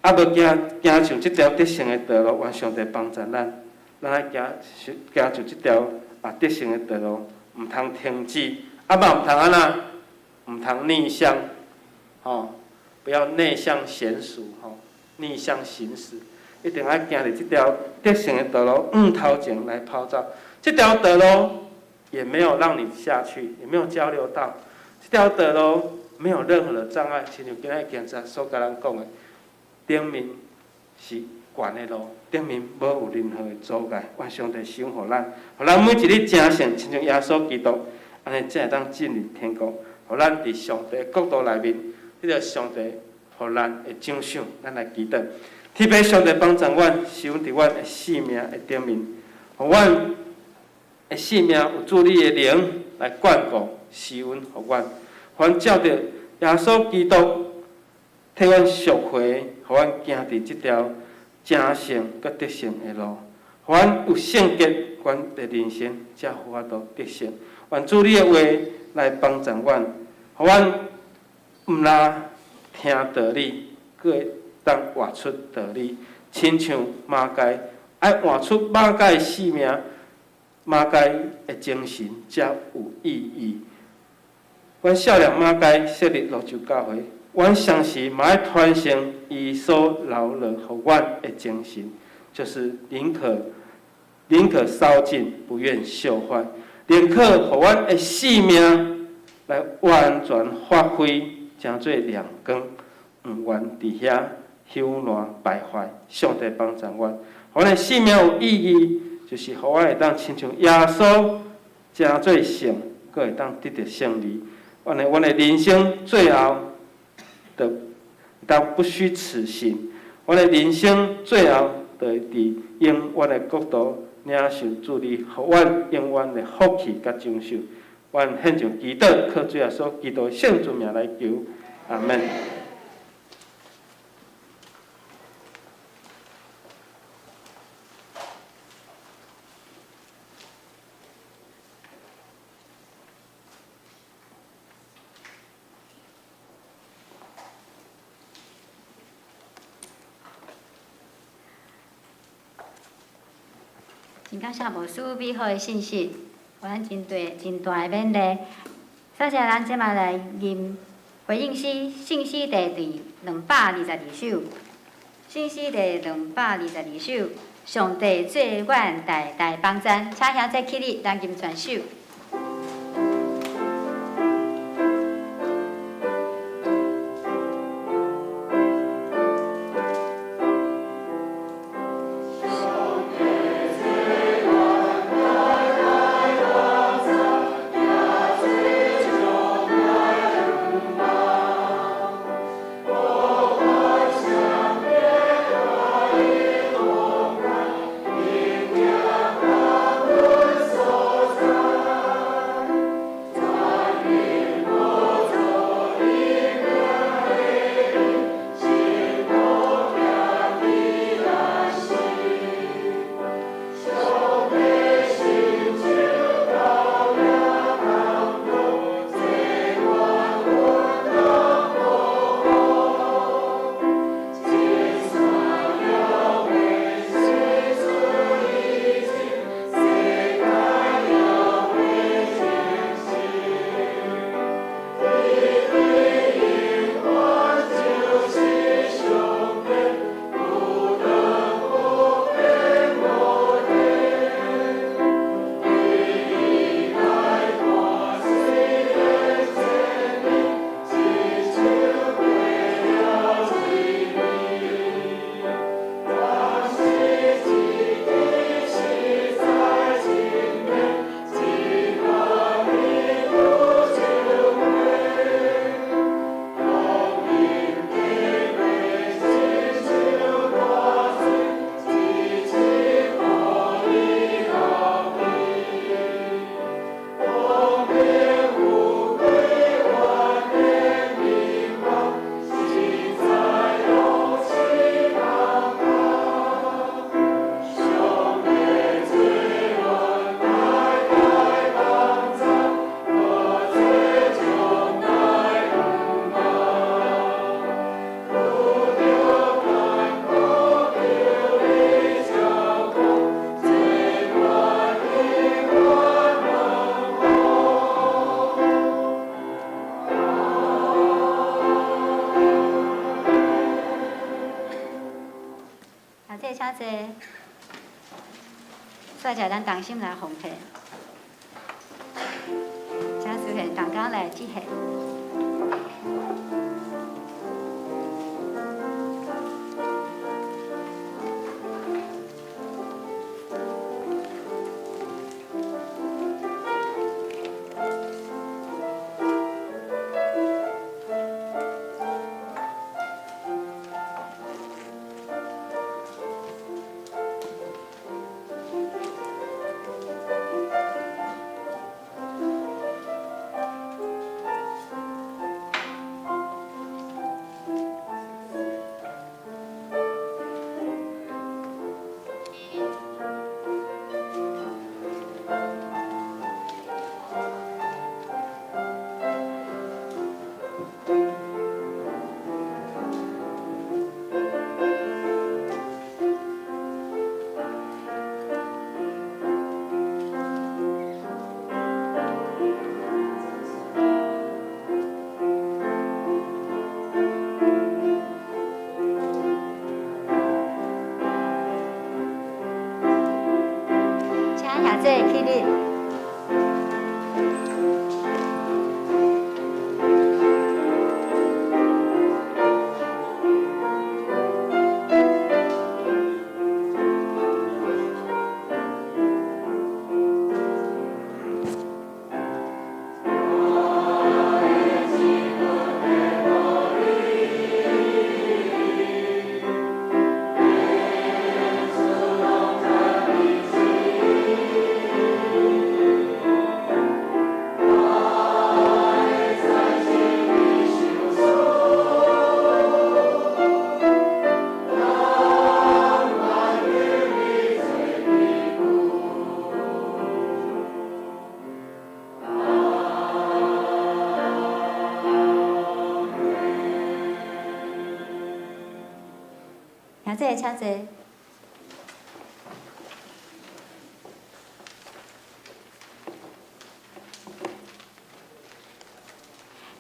无行像即条得胜的道路，愿上帝帮助咱爱行像即条得胜的道路，毋通停止，嘛毋通安那，毋通逆向，不要内向娴熟，逆向行驶。一定要行伫这条得胜的道路，头前来跑走。这条道路也没有让你下去，也没有交流道。这条道路没有任何的障碍，亲像今仔警察所甲咱讲的，顶面是悬的路，顶面无有任何的阻碍。愿上帝赏予咱，予咱每一日正胜，亲像耶稣基督，安尼才会当进入天国。予咱伫上帝的国度内面，迄个上帝互咱的奖赏。咱来祈祷，天父上帝帮助阮，是阮伫阮的性命的顶面，互阮的性命有主你的灵来眷顾，施恩互阮，互阮照着耶稣基督替阮赎回，互阮行伫即条正圣佮得胜的路，互阮有圣洁，阮的人生才有法度得胜。愿主你的话来帮助阮，互阮毋但听道理，佫会当活出道理，亲像马街，爱活出马街的性命，马街的精神才有意义。阮少年马街设立路州教会，阮相时嘛爱传承伊所留落互阮的精神，就是宁可烧尽，不愿锈坏。宁可互阮的性命来完全发挥，成做亮光，毋愿伫遐朽烂败坏。上帝帮助阮，互阮的性命有意义，就是互阮会当亲像耶稣成做圣，佫会当得到胜利。阮的人生最后，就当不虚此行。阮的人生最后，就会伫永远的国度。领受主你予阮永远的福气甲奖赏，阮献上祈祷，靠主耶稣基督的圣尊名来求，阿门。真感谢牧师美好的信息，互咱真大的勉励。首先，咱即马来念回应诗，信诗第222首。信诗第222首，上帝做阮大大帮赞，请兄弟起立，咱吟全首。再者，咱同心来奉献，请师兄同工来致谢。请兄姐起立。兄姐，请坐。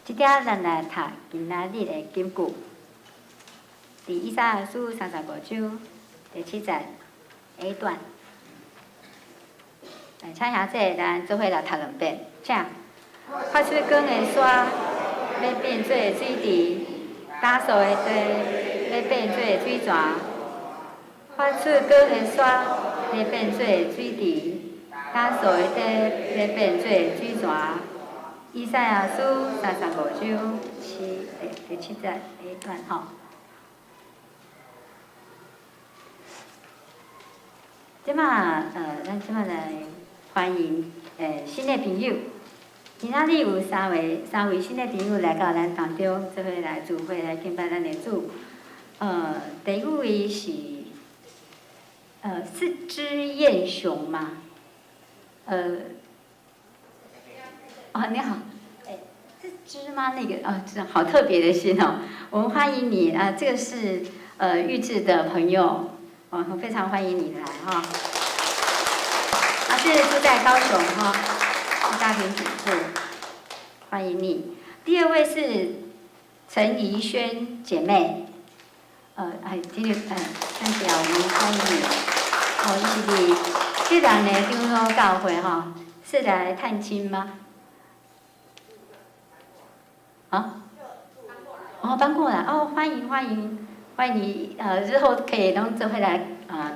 即条咱来读今仔日的金句，第以赛亚书35章第7节 A 段。请兄姐咱做伙来读两遍，请。发出光的沙，要变做水池；打扫的地，要变做水泉。发出光的沙，要变做水池；打扫的地，要变做水泉。以赛亚书35章第7节 A 段吼。即马咱即马来欢迎新的朋友。今仔日有三位新的朋友来到咱当中，做伙来聚会来敬拜咱的主。第一位是知燕雄嘛？你好，是知吗？那个这好特别的姓哦。我们欢迎你啊，这个是玉志的朋友，我非常欢迎你来哈。他是住在高雄哈，是家庭主妇，欢迎你。第二位是陈怡萱姐妹，今天谢谢我们欢迎你。伊是这人的长老教会哈，是来探亲吗？搬过来欢迎你日后可以拢做伙来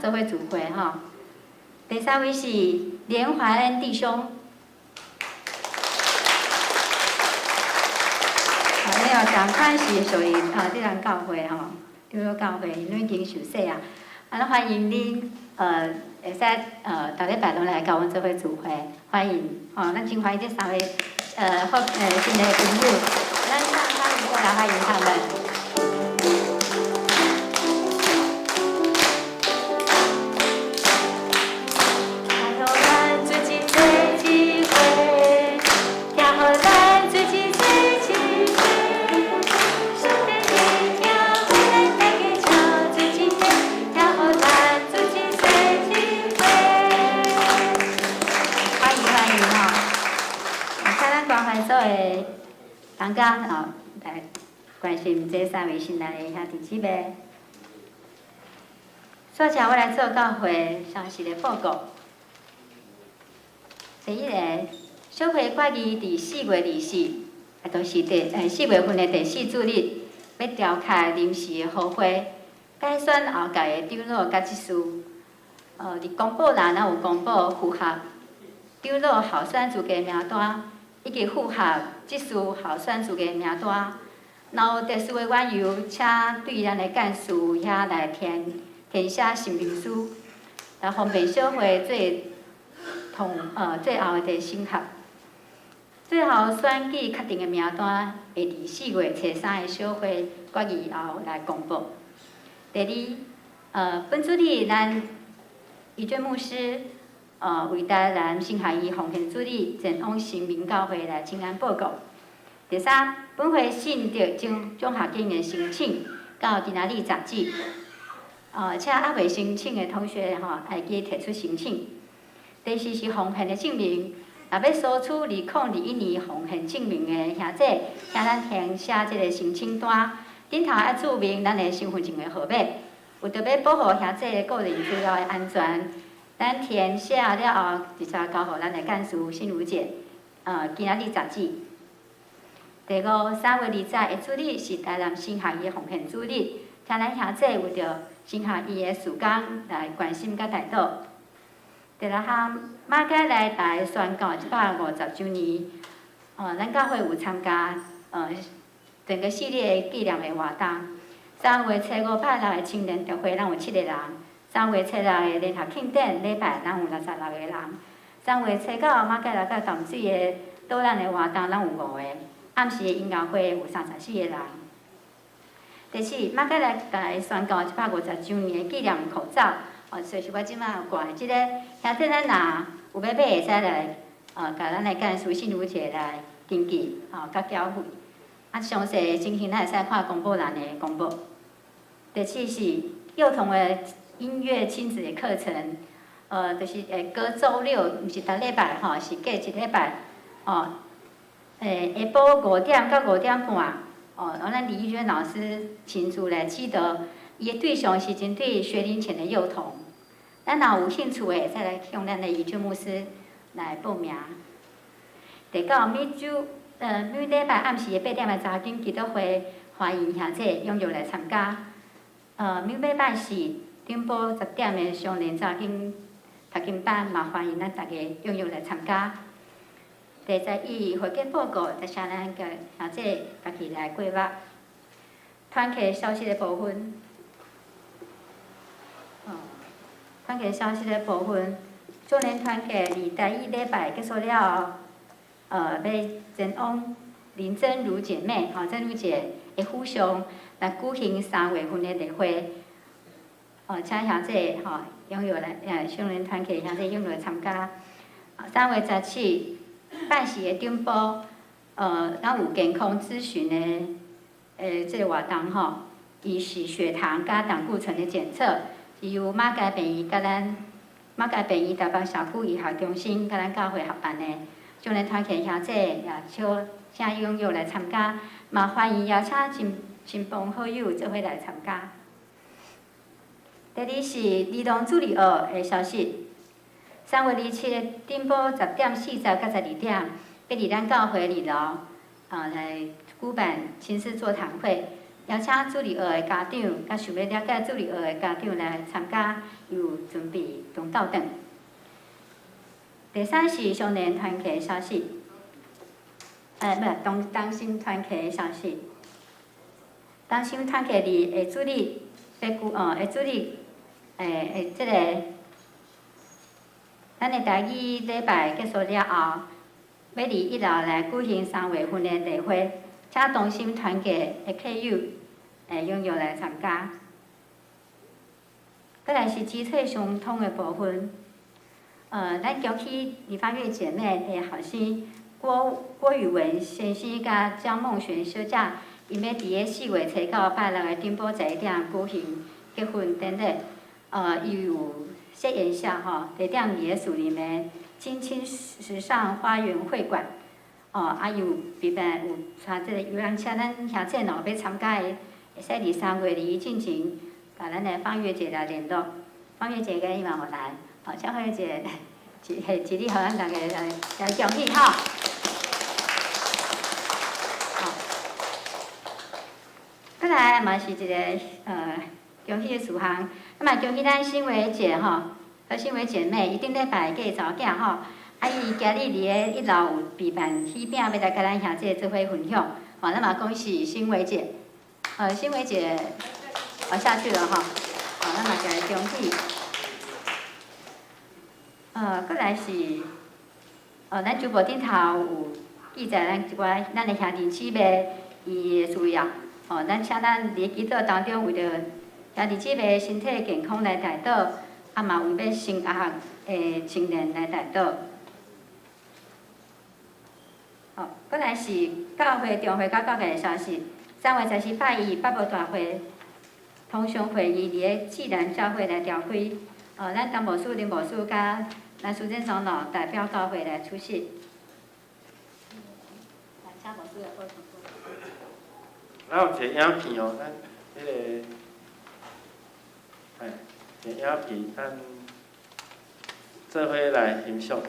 做伙聚会哈。第三位是连怀恩弟兄，你同款是属于这人教会吼，长老教会，因已经受洗啊，欢迎恁会使逐礼拜拢来甲阮做伙聚会，欢迎咱真欢迎这三位新的朋友。咱如果来欢迎他们。大家来关心这三位新来的兄弟姊妹。接下我来做教会详细的报告。第一个，小会决议伫4月24，就是4月份的第4主日，要召开临时的好会，改选后届的长老甲执事。伫公布栏有公布符合长老候选资格名单。以及符合执事候选资格名单，然后特殊的缘由，请对咱的干事遐来填写声明书，来方便小会最后的审核。最后选举确定的名单会伫4月初3的小会决议后来公布。第二，本主日咱怡娟牧师。为台南新海义奉献主理前往新民教会来请安报告。第三，本会信着奖学金的申请到今仔日10止。且还未申请的同学会记提出申请。第四是奉献的证明，若要索取2021年奉献证明的兄弟，请咱填写这个申请单，顶头要注明咱的身份证的号码，为着要保护兄弟个人资料的安全。咱填写了后，直接交互咱的干事新茹姐。今仔日杂志。第五，3月20日的主日是台南新学医的奉献主日，请咱兄姐为着新学医的事工来关心甲带导。第六项，马街来台宣告150周年，咱教会有参加整个系列的纪念的活动。3月初5拜六的青年特会，咱有7个人；3月初6的联合庆典礼拜，咱有66个人；3月初9马街来到淡水的导览的活动，咱有5个；暗时的音乐会有34个人。第四，马街来台宣告150周年的纪念口罩。就是我即摆有挂的即个，兄弟咱若有要买，会使来甲咱的干事新茹姐来登记，甲缴费。详细的情形咱会使看公布栏的公布。第七是幼童的音乐亲子的课程，就是隔周六，毋是逐礼拜是隔一礼拜，下晡5点到5点半，咱李玉娟老师亲自来指导，伊的对象是针对学龄前的幼童。咱若有兴趣的，会使来向咱的玉娟牧师来报名。第九，每礼拜暗时的8点的查经基督会，欢迎兄姐踊跃来参加。每礼拜四顶埔10点的少年查经读经班，嘛欢迎咱大家踊跃来参加。第11，会计报告，就请咱个兄姐家己来规划。团契消息的部分。团契消息的部分，少年团契伫第1礼拜结束了后，要前往林真如姐妹，真如姐的府上来举行3月份的例会，请兄姐踊跃来，少年团契兄姐踊跃参加。3月17，办事的顶埔，咱有健康咨询的这个活动伊是血糖加胆固醇的检测。是由马街病医甲咱马街病医台北社区医学中心甲咱教会合办的，少年团契兄姐也请踊跃来参加，嘛欢迎邀请亲朋好友做伙来参加。第二是儿童主日学的消息，3月27日顶埔10点40到12点，要伫咱教会2楼来举办亲子座谈会。邀请主日学的家长，甲想要了解主日学的家长来参加，有准备中到等。第三是少年团契的消息，东兴团契的消息。东兴团契伫下主日下主日即个咱的第2礼拜结束了后，要伫1楼来举行3月份的例会。请同心团契的客友踊跃来参加。再来是基础相通的部分，咱教区立法院姐妹的学生郭宇文先生甲江梦璇小姐，因要伫个4月初9拜六的顶埔11点举行结婚典礼。伊有设宴下地点伫个树林的青青时尚花园会馆。有比办有带即个游览车，咱兄姐若要参加的，会使伫3月2日进行，甲咱的放月节来联络。放月节个希望互来，请放月节一日互咱大家来恭喜哈。再来嘛是一个恭喜的事项，嘛恭喜咱新维姐和新维姐妹，伊顶礼拜嫁查某囝伊今日伫个1楼有备办喜饼，要来甲咱兄姐做伙分享。咱嘛恭喜新维姐，新维姐下去了咱嘛甲伊恭喜。搁来是咱主播顶头有记载咱的兄弟姊妹伊的需要，咱请咱伫祈祷当中为着兄弟姊妹身体健康来代祷，嘛为要升学的青年来代祷。搁来是教会中会甲教会的消息。3月14拜一北部大会通常会议伫个暨南教会来召开，咱陈牧师、林牧师甲咱苏贞长老代表教会来出席。请牧师来补充。咱有一个影片咱迄个，一个影片，咱做伙来欣赏。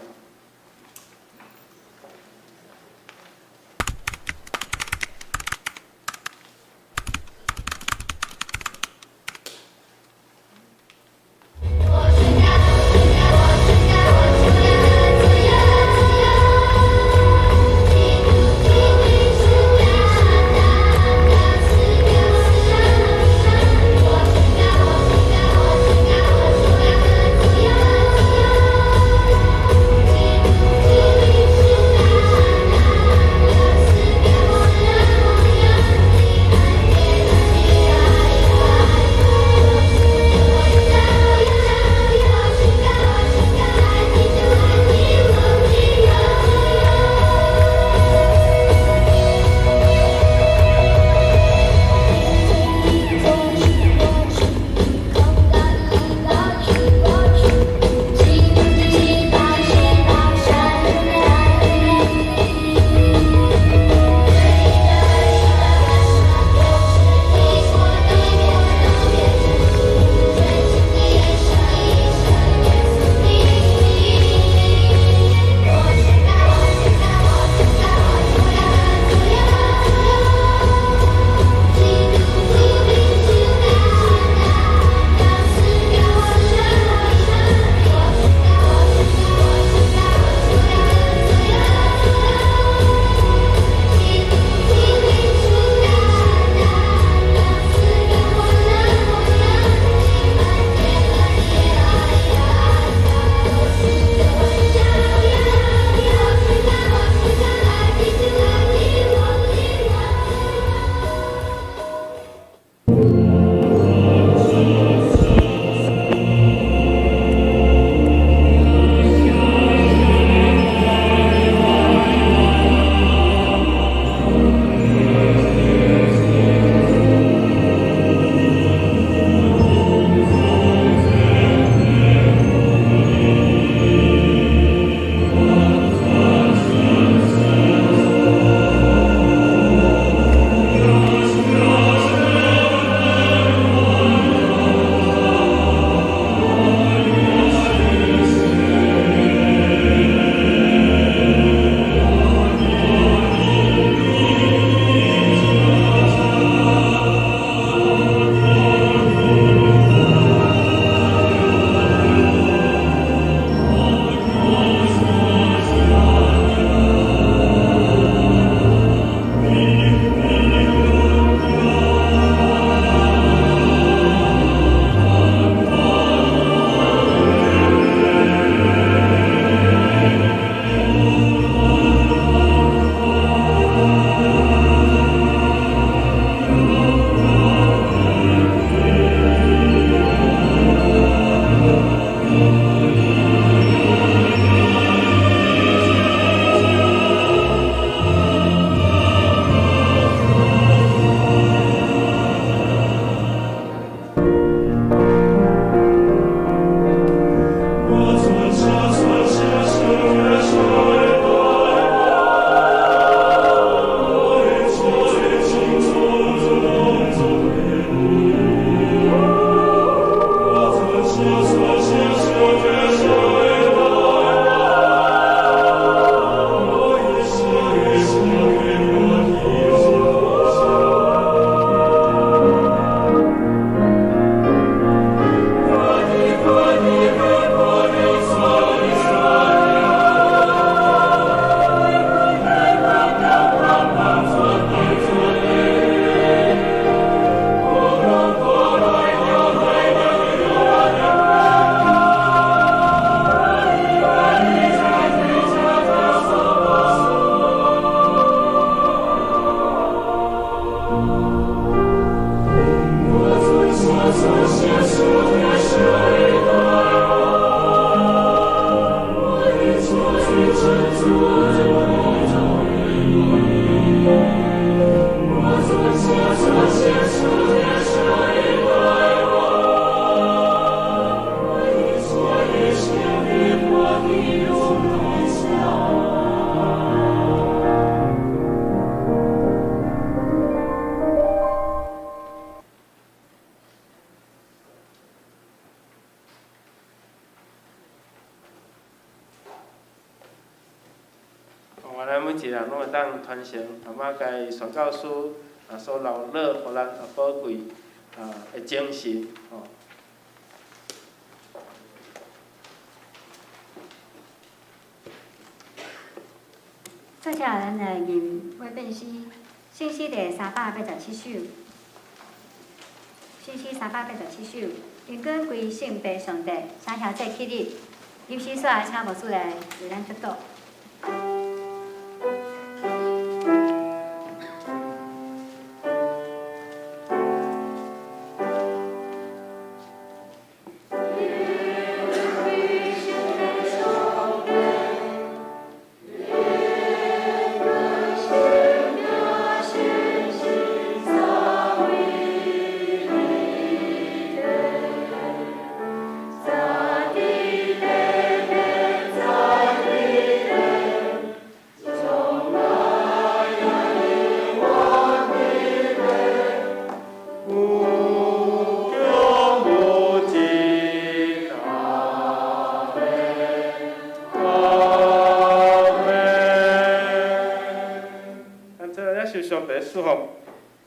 每一个人拢会当传承阿嬷家宣教师所留落互咱宝贵的精神吼。作者咱的吟尾本诗，信息第387首，信息387首，因根归圣父上帝，写条这起日，有时说请牧师来为咱读读。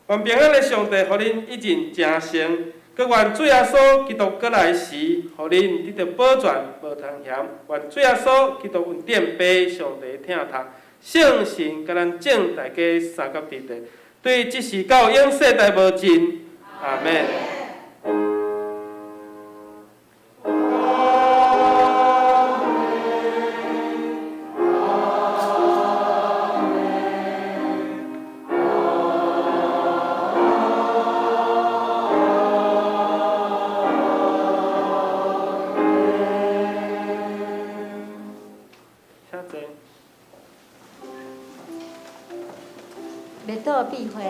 愿平安的上帝，予恁一人成成，佮愿主耶稣基督过来时，予恁得到保全，无通嫌。愿主耶稣基督恩典被上帝听读，圣神甲咱正大家三甲地地，对即时到永世代无尽。阿门。灭道避讳。